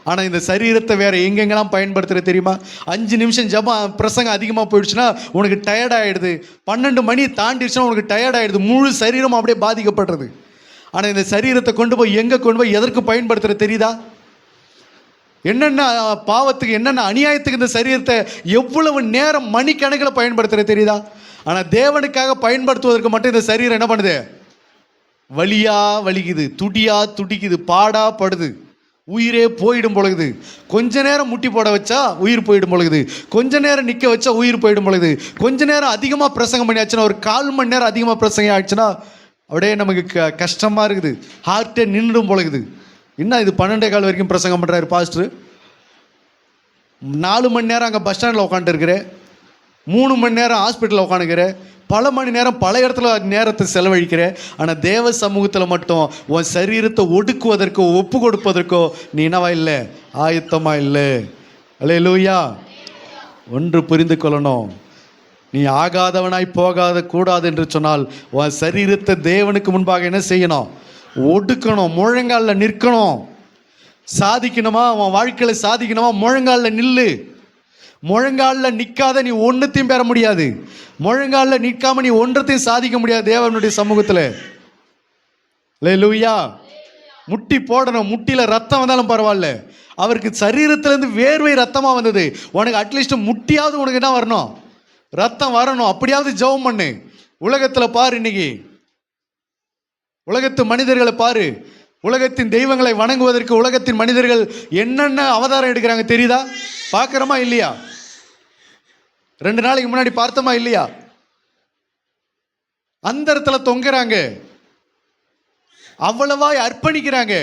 ஆனால் இந்த சரீரத்தை வேறு எங்கெங்கெல்லாம் பயன்படுத்துகிற தெரியுமா? 5 நிமிஷம் ஜபம் பிரசங்கம் அதிகமாக போயிடுச்சுன்னா உனக்கு டயர்டாகிடுது. 12 மணி தாண்டிடுச்சுன்னா உனக்கு டயர்டாகிடுது. முழு சரீரமும் அப்படியே பாதிக்கப்படுறது. ஆனால் இந்த சரீரத்தை கொண்டு போய் எதற்கு பயன்படுத்துகிற தெரியுதா? என்னென்ன பாவத்துக்கு, என்னென்ன அநியாயத்துக்கு இந்த சரீரத்தை எவ்வளவு நேரம் மணிக்கணக்கில் பயன்படுத்துகிற தெரியுதா? ஆனால் தேவனுக்காக பயன்படுத்துவதற்கு மட்டும் இந்த சரீரம் என்ன பண்ணுது? வலிக்குது, துடிக்குது, பாடாப்படுது, உயிரே போயிடும் பொழுது. கொஞ்ச நேரம் முட்டி போட வச்சா உயிர் போயிடும் பொழுது, கொஞ்ச நேரம் நிற்க வச்சா உயிர் போயிடும் பொழுது, கொஞ்ச நேரம் அதிகமாக பிரசங்கம் பண்ணி ஆச்சுன்னா, ஒரு 1/4 மணி நேரம் அதிகமாக பிரசங்கம் ஆச்சுன்னா அப்படியே நமக்கு கஷ்டமாக இருக்குது, ஹார்ட்டே நின்றுடும் பொழுது. என்ன இது 12:15 வரைக்கும் பிரசங்கம் பண்ணுறாரு பாஸ்டர், 4 மணி நேரம் அங்கே பஸ் ஸ்டாண்டில் உட்காந்துருக்குறேன், 3 மணி நேரம் ஹாஸ்பிட்டலில் உட்காந்துக்கிற, பல மணி நேரம் பல இடத்துல நேரத்தை செலவழிக்கிற. ஆனால் தேவ சமூகத்தில் மட்டும் உன் சரீரத்தை ஒடுக்குவதற்கோ ஒப்பு கொடுப்பதற்கோ நீ என்னவா இல்லை? ஆயத்தமாக இல்லை. அல்லேலூயா. ஒன்று புரிந்து கொள்ளணும், நீ ஆகாதவனாய் போகாத கூடாது என்று சொன்னால் உன் சரீரத்தை தேவனுக்கு முன்பாக என்ன செய்யணும்? ஒடுக்கணும், முழங்காலில் நிற்கணும். சாதிக்கணுமா, உன் வாழ்க்கையில் சாதிக்கணுமா, முழங்காலில் நில்லு. முழங்காலில் நிற்காத நீ ஒன்றுத்தையும் பெற முடியாது. முழங்காலில் நிற்காம நீ ஒன்றத்தையும் சாதிக்க முடியாது தேவனுடைய சமூகத்தில். அல்லேலூயா. முட்டி போடணும், முட்டியில் ரத்தம் வந்தாலும் பரவாயில்ல. அவருக்கு சரீரத்திலேருந்து வேர்வை ரத்தமாக வந்தது. உனக்கு அட்லீஸ்ட் முட்டியாவது உனக்கு என்ன வரணும்? ரத்தம் வரணும். அப்படியாவது ஜெபம் பண்ணு. உலகத்தில் பாரு, இன்னைக்கு உலகத்து மனிதர்களை பாரு. உலகத்தின் தெய்வங்களை வணங்குவதற்கு உலகத்தின் மனிதர்கள் என்னென்ன அவதாரம் எடுக்கிறாங்க தெரியுதா? பார்க்குறோமா இல்லையா? 2 நாளைக்கு முன்னாடி பார்த்தோமா இல்லையா? அந்த இடத்துல தொங்குறாங்க, அவ்வளவாய் அர்ப்பணிக்கிறாங்க.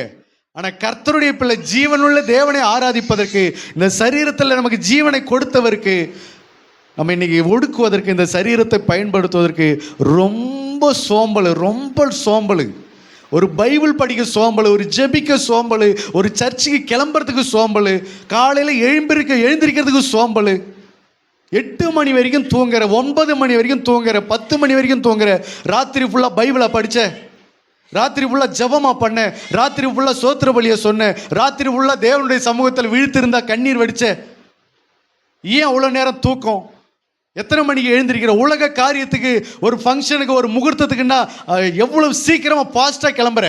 ஆனால் கர்த்தருடைய பிள்ளை ஜீவனுள்ள தேவனை ஆராதிப்பதற்கு, இந்த சரீரத்தில் நமக்கு ஜீவனை கொடுத்தவருக்கு நம்ம இன்னைக்கு ஒடுக்குவதற்கு, இந்த சரீரத்தை பயன்படுத்துவதற்கு ரொம்ப சோம்பல். ஒரு பைபிள் படிக்க சோம்பல், ஒரு ஜெபிக்க சோம்பல், ஒரு சர்ச்சுக்கு கிளம்புறதுக்கு சோம்பல், காலையில் எழுந்திருக்கிறதுக்கு சோம்பல். 8 மணி வரைக்கும் தூங்குற, 9 மணி வரைக்கும் தூங்குற, 10 மணி வரைக்கும் தூங்குற. ராத்திரி ஃபுல்லாக பைபிளை படித்த, ராத்திரி ஃபுல்லாக ஜெபமாக பண்ண, ராத்திரி ஃபுல்லாக சோத்திர பலியை சொன்ன, ராத்திரி ஃபுல்லாக தேவனுடைய சமூகத்தில் விழித்திருந்தா கண்ணீர் வடித்த. ஏன் அவ்வளோ நேரம் தூக்கம்? எத்தனை மணிக்கு எழுந்திருக்கிற? உலக காரியத்துக்கு, ஒரு ஃபங்க்ஷனுக்கு, ஒரு முகூர்த்தத்துக்குன்னா எவ்வளோ சீக்கிரமாக ஃபாஸ்ட்டாக கிளம்புற.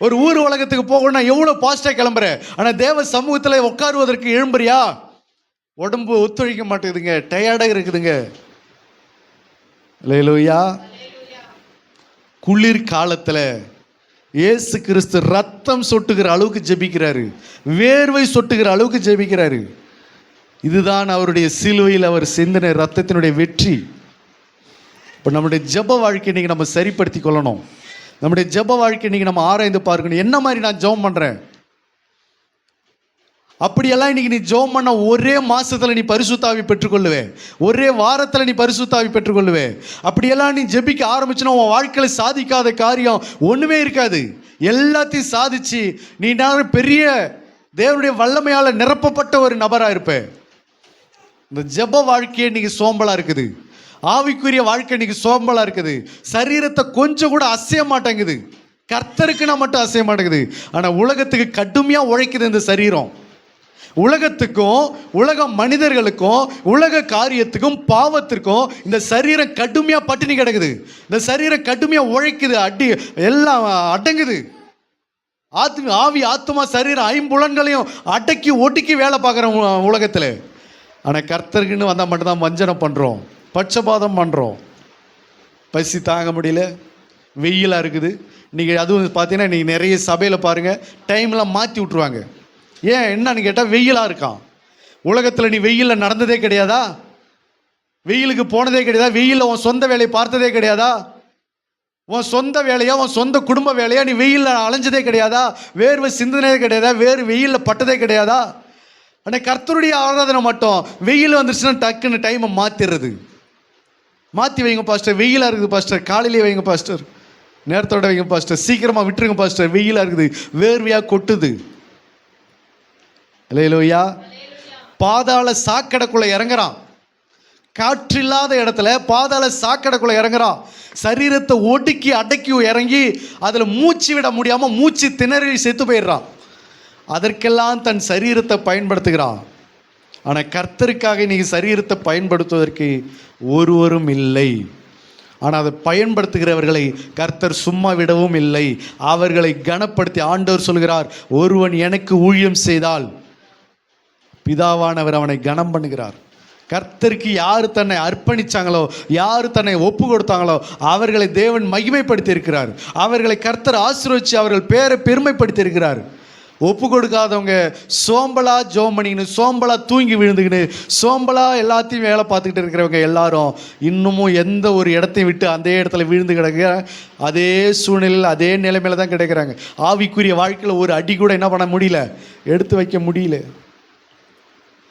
ஒரு ஊர் உலகத்துக்கு போகணும்னா எவ்வளோ ஃபாஸ்ட்டாக கிளம்புற. ஆனால் தேவ சமூகத்தில் உட்காருவதற்கு எழும்புறியா? உடம்பு ஒத்துழைக்க மாட்டேங்குதுங்க, டயர்டாக இருக்குதுங்க. அல்லேலூயா. குளிர் காலத்தில் இயேசு கிறிஸ்து ரத்தம் சொட்டுகிற அளவுக்கு ஜெபிக்கிறாரு, வேர்வை சொட்டுகிற அளவுக்கு ஜெபிக்கிறாரு. இதுதான் அவருடைய சிலுவையில் அவர் சிந்தின ரத்தத்தினுடைய வெற்றி. இப்போ நம்முடைய ஜெப வாழ்க்கை இன்னைக்கு நம்ம சரிப்படுத்தி கொள்ளணும். நம்முடைய ஜெப வாழ்க்கை இன்னைக்கு நம்ம ஆராய்ந்து பார்க்கணும். என்ன மாதிரி நான் ஜெபம் பண்ணுறேன்? அப்படியெல்லாம் இன்னைக்கு நீ ஜெபம் பண்ண ஒரே மாசத்துல நீ பரிசுத்தாவி பெற்றுக்கொள்ளுவே, ஒரே வாரத்தில் நீ பரிசுத்தாவி பெற்றுக்கொள்ளுவே. அப்படியெல்லாம் நீ ஜெபிக்க ஆரம்பிச்சுன்னா உன் வாழ்க்கையில் சாதிக்காத காரியம் ஒன்றுமே இருக்காது. எல்லாத்தையும் சாதிச்சு நீ பெரிய தேவனுடைய வல்லமையால் நிரப்பப்பட்ட ஒரு நபராக இருப்ப. இந்த ஜெப வாழ்க்கையை இன்னைக்கு சோம்பலாக இருக்குது. ஆவிக்குரிய வாழ்க்கை இன்னைக்கு சோம்பலாக இருக்குது. சரீரத்தை கொஞ்சம் கூட அசைய மாட்டேங்குது. கர்த்தருக்குன்னா மட்டும் அசைய மாட்டேங்குது. ஆனால் உலகத்துக்கு கடுமையாக உழைக்குது இந்த சரீரம். உலகத்துக்கும், உலக மனிதர்களுக்கும், உலக காரியத்துக்கும், பாவத்திற்கும் இந்த சரீரம் கடுமையாக பட்டினி கிடக்குது. இந்த சரீரம் கடுமையாக உழைக்குது, எல்லாம் அடங்குது. ஆவி, ஆத்மா, சரீரம், 5 புலன்களையும் அடக்கி ஒடுக்கி வேலை பார்க்குறோம் உலகத்தில். ஆனால் கர்த்தருக்குன்னு வந்தால் மட்டும்தான் வஞ்சனம் பண்ணுறோம், பட்சபாதம் பண்ணுறோம். பசி தாங்க முடியல, வெயிலாக இருக்குது. இன்றைக்கி அதுவும் பார்த்தீங்கன்னா இன்றைக்கி நிறைய சபையில் பாருங்கள், டைம்லாம் மாற்றி விட்ருவாங்க. ஏன் என்னன்னு கேட்டால் வெயிலாக இருக்கான். உலகத்தில் நீ வெயிலில் நடந்ததே கிடையாதா? வெயிலுக்கு போனதே கிடையாதா? வெயிலில் உன் சொந்த வேலையை பார்த்ததே கிடையாதா? உன் சொந்த வேலையா, உன் சொந்த குடும்ப வேலையா நீ வெயிலில் அலைஞ்சதே கிடையாதா? வேர்வை சிந்தனே கிடையாதா? வேறு வெயிலில் பட்டதே கிடையாதா? ஆனால் கர்த்தருடைய ஆராதனை மட்டும் வெயில் வந்துருச்சுன்னா டக்குன்னு டைமை மாற்றிடுறது. மாற்றி வைங்க பாஸ்டர், வெயிலாக இருக்குது பாஸ்டர், காலையிலே வைங்க பாஸ்டர், நேரத்தோட வைங்க பாஸ்டர், சீக்கிரமாக விட்டுருங்க பாஸ்டர், வெயிலாக இருக்குது, வேர்வையாக கொட்டுது. அல்லேலூயா. பாதாள சாக்கடைக்குள்ளே இறங்குறான். காற்றில்லாத இடத்துல பாதாள சாக்கடைக்குள்ளே இறங்குறான். சரீரத்தை ஒடுக்கி அடக்கி இறங்கி அதில் மூச்சு விட முடியாமல் மூச்சு திணறி செத்து போயிடுறான். அதற்கெல்லாம் தன் சரீரத்தை பயன்படுத்துகிறான். ஆனால் கர்த்தருக்காக இன்னைக்கு சரீரத்தை பயன்படுத்துவதற்கு ஒருவரும் இல்லை. ஆனால் அதை பயன்படுத்துகிறவர்களை கர்த்தர் சும்மா விடவும் இல்லை, அவர்களை கனப்படுத்தி ஆண்டவர் சொல்கிறார், ஒருவன் எனக்கு ஊழியம் செய்தால் பிதாவானவர் அவனை கனம் பண்ணுகிறார். கர்த்தருக்கு யார் தன்னை அர்ப்பணித்தாங்களோ, யார் தன்னை ஒப்பு கொடுத்தாங்களோ அவர்களை தேவன் மகிமைப்படுத்தி இருக்கிறார். அவர்களை கர்த்தர் ஆசீர்வதித்து அவர்கள் பேரை பெருமைப்படுத்தி இருக்கிறார். ஒப்பு கொடுக்காதவங்க சோம்பலா ஜெபம் பண்ணிக்கின்னு, சோம்பலா தூங்கி விழுந்துக்கின்னு, சோம்பலா எல்லாத்தையும் வேலை பார்த்துக்கிட்டு இருக்கிறவங்க எல்லாரும் இன்னமும் எந்த ஒரு இடத்தையும் விட்டு அந்த இடத்துல விழுந்து கிடக்க, அதே சூழ்நிலையில் அதே நிலைமையில தான் கிடைக்கிறாங்க. ஆவிக்குரிய வாழ்க்கையில் ஒரு அடி கூட என்ன பண்ண முடியல, எடுத்து வைக்க முடியல.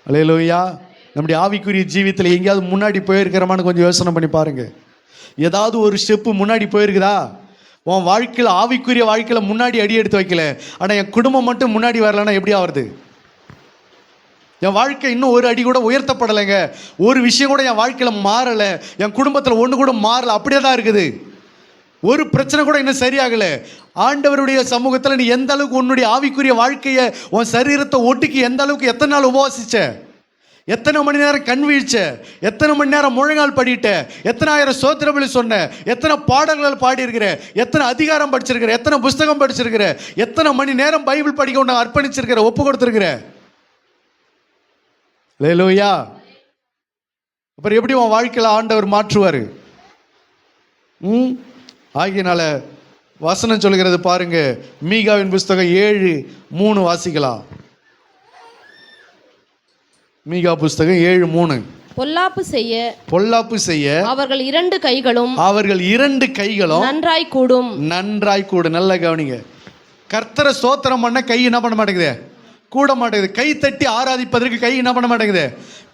அல்லேலூயா. நம்முடைய ஆவிக்குரிய ஜீவியத்தில் எங்கேயாவது முன்னாடி போயிருக்கிறோமான்னு கொஞ்சம் யோசனை பண்ணி பாருங்க. ஏதாவது ஒரு ஸ்டெப்பு முன்னாடி போயிருக்குதா? உன் வாழ்க்கையில் ஆவிக்குரிய வாழ்க்கையில் முன்னாடி அடி எடுத்து வைக்கல, ஆனால் என் குடும்பம் மட்டும் முன்னாடி வரலன்னா எப்படி ஆகுறது? என் வாழ்க்கை இன்னும் ஒரு அடி கூட உயர்த்தப்படலைங்க, ஒரு விஷயம் கூட என் வாழ்க்கையில் மாறலை, என் குடும்பத்தில் ஒன்று கூட மாறலை, அப்படியே தான் இருக்குது. ஒரு பிரச்சனை கூட இன்னும் சரியாகலை. ஆண்டவருடைய சமூகத்தில் நீ எந்த அளவுக்கு உன்னுடைய ஆவிக்குரிய வாழ்க்கையை, உன் சரீரத்தை ஒட்டுக்கி எந்த அளவுக்கு எத்தனை நாள் உபவாசிச்ச, எத்தனை மணி நேரம் கண் வீழ்ச்ச, எத்தனை மணி நேரம் முழங்கால் படிட்ட, எத்தனை ஆயிரம் ஸ்தோத்திர பலி சொன்ன, எத்தனை பாடல்கள் பாடியிருக்கிற, எத்தனை அதிகாரம் படிச்சிருக்கிற, எத்தனை புஸ்தகம் படிச்சிருக்கிற, எத்தனை மணி நேரம் பைபிள் படிக்க உன்னை அர்ப்பணிச்சிருக்கிற, ஒப்பு கொடுத்துருக்கிற. அல்லேலூயா. அப்புறம் எப்படி உன் வாழ்க்கையில் ஆண்டவர் மாற்றுவார்? ஆகியனால வசனம் சொல்கிறது பாருங்க, மீகாவின் புஸ்தகம் 7:3 வாசிக்கலாம். மீகா புஸ்தகம் 7:3. பொல்லாப்பு செய்ய அவர்கள் இரண்டு கைகளும் நன்றாய் கூடும். நல்ல கவனிங்க. கர்த்தரை ஸ்தோத்திரம் பண்ண கை என்ன பண்ண மாட்டேங்குது? கூட மாட்டேங்குது. கை தட்டி ஆராதிப்பதற்கு கை என்ன பண்ண மாட்டேங்குது?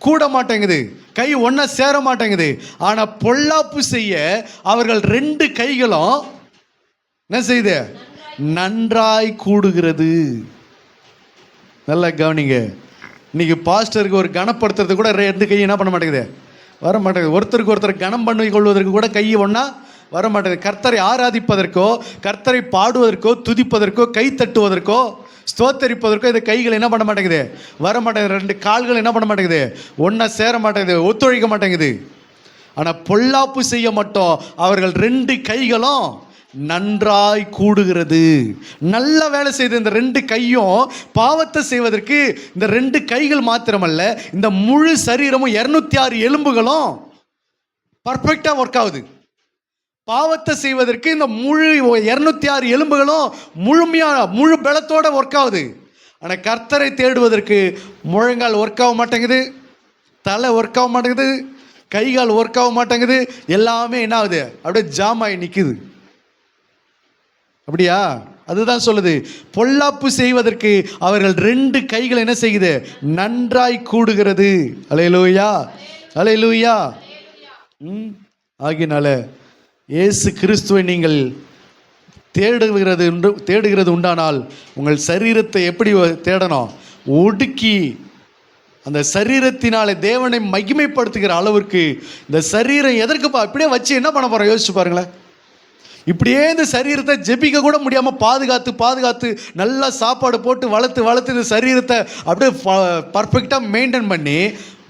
கூட மாட்டேங்குது. கை ஒன்னா சேர மாட்டேங்குது. ஆனா பொல்லாப்பு செய்ய அவர்கள் ரெண்டு கைகளும் என்ன செய்யுது? நன்றாய் கூடுகிறது. நல்லா கவனிங்க. இன்னைக்கு பாஸ்டருக்கு ஒரு கனப்படுத்துறது கூட ரெண்டு கை என்ன பண்ண மாட்டேங்குது? வர மாட்டேங்குது. ஒருத்தருக்கு ஒருத்தர் கனம் பண்ணி கொள்வதற்கு கூட கை ஒன்றா வர மாட்டேங்குது. கர்த்தரை ஆராதிப்பதற்கோ, கர்த்தரை பாடுவதற்கோ, துதிப்பதற்கோ, கை தட்டுவதற்கோ, ஸ்தோத்தரிப்பதற்கோ இந்த கைகள் என்ன பண்ண மாட்டேங்குது? வர மாட்டேங்குது. ரெண்டு கால்கள் என்ன பண்ண மாட்டேங்குது? ஒன்றா சேர மாட்டேங்குது, ஒத்துழைக்க மாட்டேங்குது. ஆனால் பொல்லாப்பு செய்ய மட்டும் அவர்கள் ரெண்டு கைகளும் நன்றாய் கூடுகிறது. நல்ல வேலை செய்த இந்த ரெண்டு கையும் பாவத்தை செய்வதற்கு இந்த ரெண்டு கைகள் மாத்திரமல்ல, இந்த முழு சரீரமும் 206 எலும்புகளும் பர்ஃபெக்டா ஒர்க் ஆகுது. பாவத்தை செய்வதற்கு இந்த முழு 206 எலும்புகளும் முழு பலத்தோட ஒர்க் ஆகுது. ஆனால் கர்த்தரை தேடுவதற்கு முழங்கால் ஒர்க் ஆக மாட்டேங்குது, தலை ஒர்க் ஆக மாட்டேங்குது, கைகால் ஒர்க் ஆக மாட்டேங்குது. எல்லாமே என்ன ஆகுது? அப்படியே ஜாம் ஆகி நிற்குது. அப்படியா? அதுதான் சொல்லுது, பொல்லாப்பு செய்வதற்கு அவர்கள் ரெண்டு கைகள் என்ன செய்யுது? நன்றாய் கூடுகிறது. அல்லேலூயா, அல்லேலூயா. ஆகினால இயேசு கிறிஸ்துவை நீங்கள் தேடுகிறது உண்டானால் உங்கள் சரீரத்தை எப்படி தேடணும்? ஒடுக்கி அந்த சரீரத்தினாலே தேவனை மகிமைப்படுத்துகிற அளவிற்கு இந்த சரீரம் எதற்குப்பா இப்படியே வச்சு என்ன பண்ண போகிறோம்? யோசிச்சு பாருங்களேன். இப்படியே இந்த சரீரத்தை ஜெபிக்க கூட முடியாமல் பாதுகாத்து நல்லா சாப்பாடு போட்டு வளர்த்து இந்த சரீரத்தை அப்படியே பர்ஃபெக்டாக மெயின்டைன் பண்ணி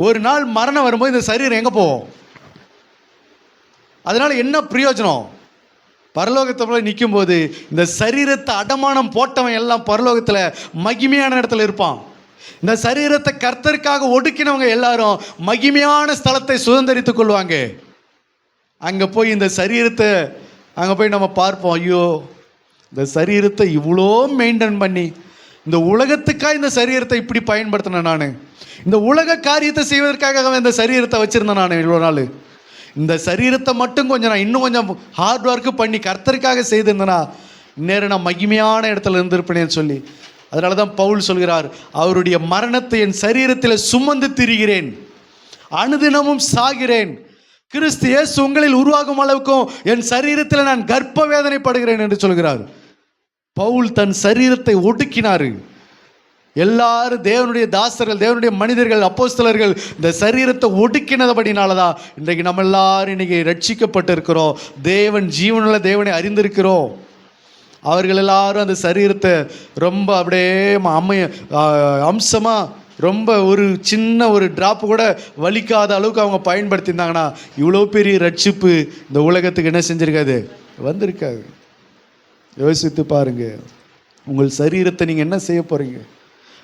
ஒரு நாள் மரணம் வரும்போது இந்த சரீரம் எங்கே போகும்? அதனால் என்ன பிரயோஜனம்? பரலோகத்தில் போய் நிற்கும் போது இந்த சரீரத்தை அடமானம் போட்டவன் எல்லாம் பரலோகத்தில் மகிமையான இடத்துல இருப்பான். இந்த சரீரத்தை கர்த்தருக்காக ஒடுக்கினவங்க எல்லாரும் மகிமையான ஸ்தலத்தை சுதந்திரித்துக் கொள்வாங்க. அங்கே போய் இந்த சரீரத்தை அங்கே போய் நம்ம பார்ப்போம், ஐயோ இந்த சரீரத்தை இவ்வளோ மெயின்டைன் பண்ணி இந்த உலகத்துக்காக இந்த சரீரத்தை இப்படி பயன்படுத்தினேன் நான், இந்த உலக காரியத்தை செய்வதற்காக இந்த சரீரத்தை வச்சுருந்தேன் நான் இவ்வளோ நாள், இந்த சரீரத்தை மட்டும் கொஞ்சம் நான் இன்னும் கொஞ்சம் ஹார்ட் ஒர்க்கு பண்ணி கர்த்தருக்காக செய்திருந்தேன்னா நேரம் நான் மகிமையான இடத்துல இருந்திருப்பேனேன்னு சொல்லி. அதனால தான் பவுல் சொல்கிறார், அவருடைய மரணத்தை என் சரீரத்தில் சுமந்து திரிகிறேன், அனுதினமும் சாகிறேன், கிறிஸ்து இயேசு உங்களில் உருவாகும் அளவுக்கும் என் சரீரத்தில் நான் கர்ப்ப வேதனைப்படுகிறேன் என்று சொல்கிறார். பவுல் தன் சரீரத்தை ஒடுக்கினார். எல்லாரும் தேவனுடைய தாசர்கள், தேவனுடைய மனிதர்கள், அப்போஸ்தலர்கள் இந்த சரீரத்தை ஒடுக்கினபடினாலதான் இன்றைக்கு நம்ம எல்லாரும் இன்னைக்கு ரட்சிக்கப்பட்டு இருக்கிறோம். தேவன் ஜீவனுள்ள தேவனை அறிந்திருக்கிறோம். அவர்கள் எல்லாரும் அந்த சரீரத்தை ரொம்ப அப்படியே அம்சமாக ரொம்ப ஒரு சின்ன ஒரு டிராப்பு கூட வலிக்காத அளவுக்கு அவங்க பயன்படுத்தியிருந்தாங்கன்னா இவ்வளோ பெரிய ரட்சிப்பு இந்த உலகத்துக்கு என்ன செஞ்சிருக்காது? வந்திருக்காது. யோசித்து பாருங்க. உங்கள் சரீரத்தை நீங்கள் என்ன செய்ய போகிறீங்க?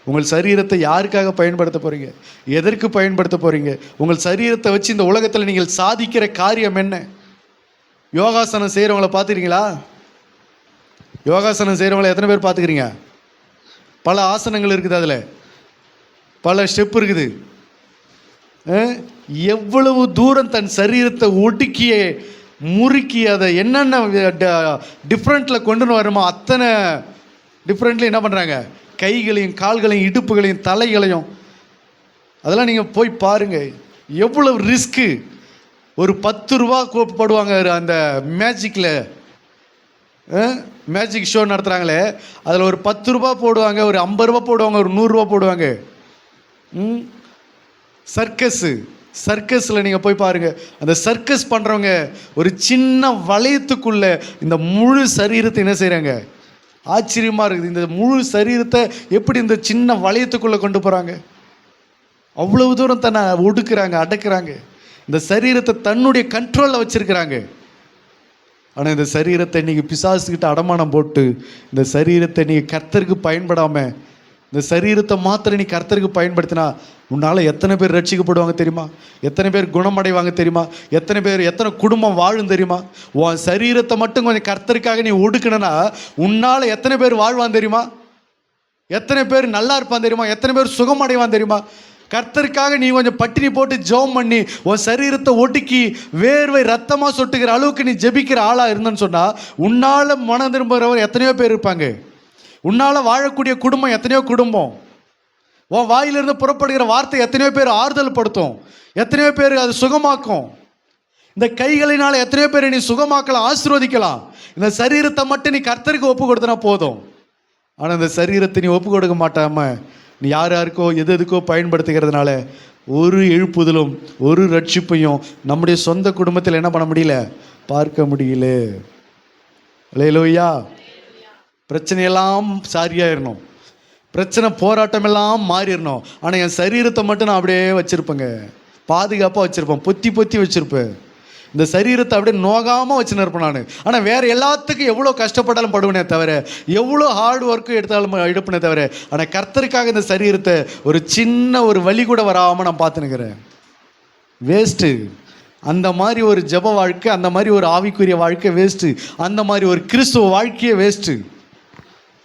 உங்கள் சரீரத்தை யாருக்காக பயன்படுத்த போகிறீங்க? எதற்கு பயன்படுத்த போகிறீங்க? உங்கள் சரீரத்தை வச்சு இந்த உலகத்தில் நீங்கள் சாதிக்கிற காரியம் என்ன? யோகாசனம் செய்கிறவங்கள பார்த்துக்கிறீங்களா? யோகாசனம் செய்கிறவங்கள எத்தனை பேர் பார்த்துக்கிறீங்க? பல ஆசனங்கள் இருக்குது, அதில் பல ஸ்டெப் இருக்குது. எவ்வளவு தூரம் தன் சரீரத்தை ஒடுக்கிய முறுக்கி அதை என்னென்ன டிஃப்ரெண்ட்டில் கொண்டு வருமோ அத்தனை டிஃப்ரெண்ட்ல என்ன பண்ணுறாங்க? கைகளையும் கால்களையும் இடுப்புகளையும் தலைகளையும் அதெல்லாம் நீங்கள் போய் பாருங்கள், எவ்வளவு ரிஸ்க்கு. ஒரு 10 ரூபா போடுவாங்க அந்த மேஜிக்கில், மேஜிக் ஷோ நடத்துகிறாங்களே, அதில் ஒரு 10 ரூபா போடுவாங்க, ஒரு 50 ரூபா போடுவாங்க, ஒரு 100 ரூபா போடுவாங்க. சர்க்கஸில் நீங்கள் போய் பாருங்கள், அந்த சர்க்கஸ் பண்ணுறவங்க ஒரு சின்ன வளையத்துக்குள்ளே இந்த முழு சரீரத்தை என்ன செய்கிறாங்க? ஆச்சரியமாக இருக்குது. இந்த முழு சரீரத்தை எப்படி இந்த சின்ன வளையத்துக்குள்ளே கொண்டு போகிறாங்க? அவ்வளவு தூரம் தன்னை ஒடுக்குறாங்க, அடக்குறாங்க. இந்த சரீரத்தை தன்னுடைய கண்ட்ரோலில் வச்சுருக்கிறாங்க. ஆனால் இந்த சரீரத்தை நீங்கள் பிசாசுக்கிட்ட அடமானம் போட்டு, இந்த சரீரத்தை நீங்கள் கர்த்தருக்கு பயன்படாமல், இந்த சரீரத்தை மாத்திரம் நீ கர்த்தருக்கு பயன்படுத்தினா உன்னால் எத்தனை பேர் ரட்சிக்கப்படுவாங்க தெரியுமா? எத்தனை பேர் குணமடைவாங்க தெரியுமா? எத்தனை குடும்பம் வாழும் தெரியுமா? உன் சரீரத்தை மட்டும் கொஞ்சம் கர்த்தருக்காக நீ ஒடுக்கணும்னா உன்னால் எத்தனை பேர் வாழ்வான் தெரியுமா? எத்தனை பேர் நல்லா இருப்பான் தெரியுமா? எத்தனை பேர் சுகமடைவான் தெரியுமா? கர்த்தருக்காக நீ கொஞ்சம் பட்டினி போட்டு ஜெபம் பண்ணி உன் சரீரத்தை ஒடுக்கி வேர்வை ரத்தமாக சொட்டுக்கிற அளவுக்கு நீ ஜெபிக்கிற ஆளாக இருந்தன்னு சொன்னால் உன்னால் மனம் திரும்புகிறவர் எத்தனையோ பேர் இருப்பாங்க. உன்னால் வாழக்கூடிய குடும்பம் எத்தனையோ குடும்பம். உன் வாயிலிருந்து புறப்படுகிற வார்த்தை எத்தனையோ பேர் ஆறுதல் படுத்தும், எத்தனையோ பேர் அது சுகமாக்கும். இந்த கைகளினால் எத்தனையோ பேரை நீ சுகமாக்கலாம், ஆசீர்வதிக்கலாம். இந்த சரீரத்தை மட்டும் நீ கர்த்தருக்கு ஒப்பு கொடுத்தனா போதும். ஆனால் இந்த சரீரத்தை நீ ஒப்பு கொடுக்க மாட்டாம நீ யாருக்கோ எதுக்கோ பயன்படுத்துகிறதுனால ஒரு எழுப்புதலும் ஒரு ரட்சிப்பையும் நம்முடைய சொந்த குடும்பத்தில் என்ன பண்ண முடியல, பார்க்க முடியல. அல்லேலூயா. பிரச்சனையெல்லாம் சரியாயிடணும், பிரச்சனை போராட்டம் எல்லாம் மாறிடணும். ஆனால் என் சரீரத்தை மட்டும் நான் அப்படியே வச்சுருப்பேங்க, பாதுகாப்பாக வச்சுருப்பேன், பொத்தி வச்சுருப்பேன். இந்த சரீரத்தை அப்படியே நோகாமல் வச்சுன்னு இருப்பேன் நான். ஆனால் வேறு எல்லாத்துக்கும் எவ்வளோ கஷ்டப்பட்டாலும் படுவேனே தவிர, எவ்வளோ ஹார்ட் ஒர்க்கு எடுத்தாலும் எடுப்பனே தவிர, ஆனால் கர்த்தருக்காக இந்த சரீரத்தை ஒரு சின்ன ஒரு வலி கூட வராமல் நான் பார்த்துனுக்கிறேன். வேஸ்ட்டு. அந்த மாதிரி ஒரு ஜெப வாழ்க்கை, அந்த மாதிரி ஒரு ஆவிக்குரிய வாழ்க்கை வேஸ்ட்டு. அந்த மாதிரி ஒரு கிறிஸ்துவ வாழ்க்கையே வேஸ்ட்டு.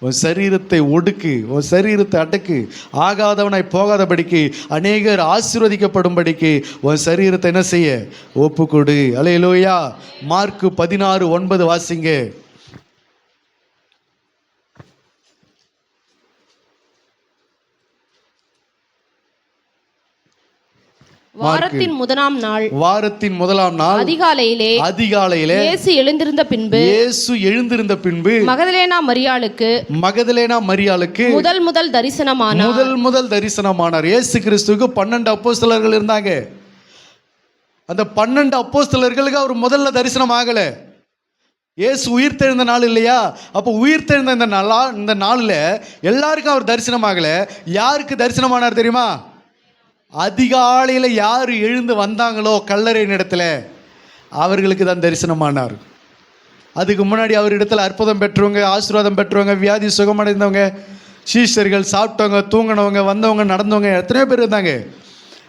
உன் சரீரத்தை ஒடுக்கு, உன் சரீரத்தை அடக்கு, ஆகாதவனாய் போகாதபடிக்கு, அநேகர் ஆசீர்வதிக்கப்படும்படிக்கு உன் சரீரத்தை என்ன செய்ய ஒப்பு கொடு. அல்லேலூயா. மார்க்கு 16:9 வாசிங்க. வாரத்தின் முதலாம் நாள் அதிகாலையிலே இயேசு எழுந்திருந்த பின்பு மகதலேனா மரியாளுக்கு முதல் தரிசனமானார். இயேசு கிறிஸ்துவுக்கு 12 அப்போஸ்தலர்கள் இருந்தாங்க. அந்த 12 அப்போஸ்தலர்களுக்கு அவர் முதல்ல தரிசனம் ஆகல. இயேசு உயிர்த்தெழுந்த நாள் இல்லையா? அப்போ உயிர்த்தெழுந்த இந்த நாளில் எல்லாருக்கும் அவர் தரிசனம் ஆகல. யாருக்கு தரிசனமானார் தெரியுமா? அதிகாலையில் யார் எழுந்து வந்தாங்களோ கல்லறையின் இடத்துல அவர்களுக்கு தான் தரிசனமானார். அதுக்கு முன்னாடி அவர் இடத்துல அற்புதம் பெற்றவங்க, ஆசீர்வாதம் பெற்றவங்க, வியாதி சுகமடைந்தவங்க, சீஷர்கள், சாப்பிட்டவங்க, தூங்கினவங்க, வந்தவங்க, நடந்தவங்க எத்தனையோ பேர் இருந்தாங்க.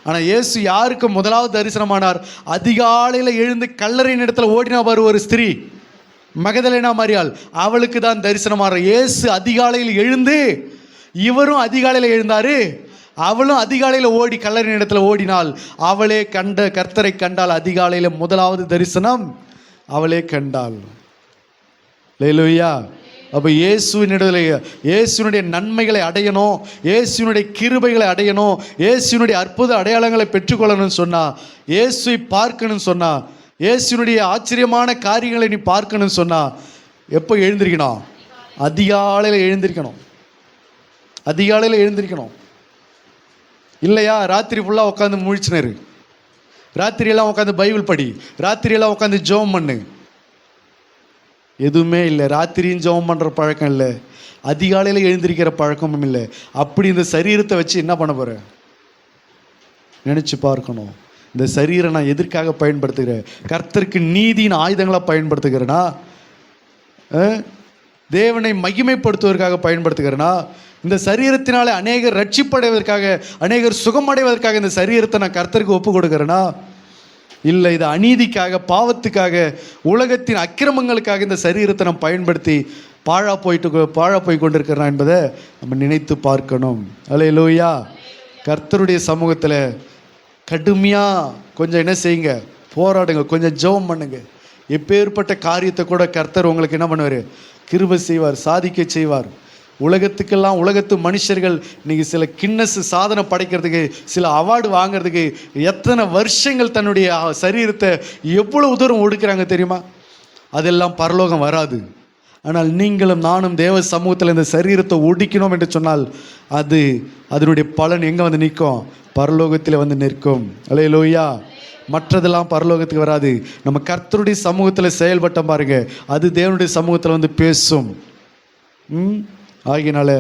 ஆனால் இயேசு யாருக்கு முதலாவது தரிசனமானார்? அதிகாலையில் எழுந்து கல்லறையின் இடத்துல ஓடினா பாரு ஒரு ஸ்திரீ, மகதலேனா மரியாள், அவளுக்கு தான் தரிசனமானார். இயேசு அதிகாலையில் எழுந்து, இவரும் அதிகாலையில் எழுந்தார், அவளும் அதிகாலையில் ஓடி கல்லறையின் இடத்துல ஓடினாள். அவளே கர்த்தரை கண்டாள். அதிகாலையில் முதலாவது தரிசனம் அவளே கண்டாள். அல்லேலூயா. அப்போ இயேசுனுடைய நன்மைகளை அடையணும், இயேசுனுடைய கிருபைகளை அடையணும், இயேசுனுடைய அற்புத அடையாளங்களை பெற்றுக்கொள்ளணும்னு சொன்னா, இயேசுவை பார்க்கணும்னு சொன்னா, இயேசுனுடைய ஆச்சரியமான காரியங்களை நீ பார்க்கணும்னு சொன்னா எப்போ எழுந்திருக்கணும்? அதிகாலையில் எழுந்திருக்கணும். இல்லையா? ராத்திரி ஃபுல்லாக உட்காந்து முழிச்சினாரு, ராத்திரியெல்லாம் உட்காந்து பைபிள் படி, ராத்திரியெல்லாம் உட்காந்து ஜெபம் பண்ணு, எதுவுமே இல்லை. ராத்திரியும் ஜெபம் பண்ணுற பழக்கம் இல்லை, அதிகாலையில் எழுந்திருக்கிற பழக்கமும் இல்லை. அப்படி இந்த சரீரத்தை வச்சு என்ன பண்ண போகிற? நினச்சி பார்க்கணும். இந்த சரீரை நான் எதற்காக பயன்படுத்துகிறேன்? கர்த்தருக்கு நீதியின் ஆயுதங்களாக பயன்படுத்துகிறேனா? தேவனை மகிமைப்படுத்துவதற்காக பயன்படுத்துகிறேனா? இந்த சரீரத்தினாலே அநேகர் ரட்சிப்படைவதற்காக, அநேகர் சுகமடைவதற்காக இந்த சரீரத்தை நான் கர்த்தருக்கு ஒப்பு கொடுக்கிறேனா? இல்லை, இது அநீதிக்காக, பாவத்துக்காக, உலகத்தின் அக்கிரமங்களுக்காக இந்த சரீரத்தை நம்ம பயன்படுத்தி பாழா போய் கொண்டிருக்கிறோம் என்பதை நம்ம நினைத்து பார்க்கணும். அல்லேலூயா. கர்த்தருடைய சமூகத்தில் கடுமையாக கொஞ்சம் என்ன செய்யுங்க, போராடுங்க, கொஞ்சம் ஜெபம் பண்ணுங்க. எப்பேற்பட்ட காரியத்தை கூட கர்த்தர் உங்களுக்கு என்ன பண்ணுவார்? கிருபை செய்வார், சாதிக்க செய்வார். உலகத்துக்கெல்லாம் உலகத்து மனுஷர்கள் இன்னைக்கு சில கின்னஸ் சாதனை படைக்கிறதுக்கு, சில அவார்டு வாங்குறதுக்கு எத்தனை வருஷங்கள் தன்னுடைய சரீரத்தை எவ்வளவு தூரம் ஒடுக்குறாங்க தெரியுமா? அதெல்லாம் பரலோகம் வராது. ஆனால் நீங்களும் நானும் தேவ சமூகத்தில் இந்த சரீரத்தை ஒடிக்கணும் என்று சொன்னால் அதனுடைய பலன் எங்கே வந்து நிற்கும்? பரலோகத்தில் வந்து நிற்கும். அல்லேலூயா. மற்றதெல்லாம் பரலோகத்துக்கு வராது. நம்ம கர்த்தருடைய சமூகத்தில் செயல்பட்டோம் பாருங்க, அது தேவனுடைய சமூகத்தில் வந்து பேசும். ஆகினால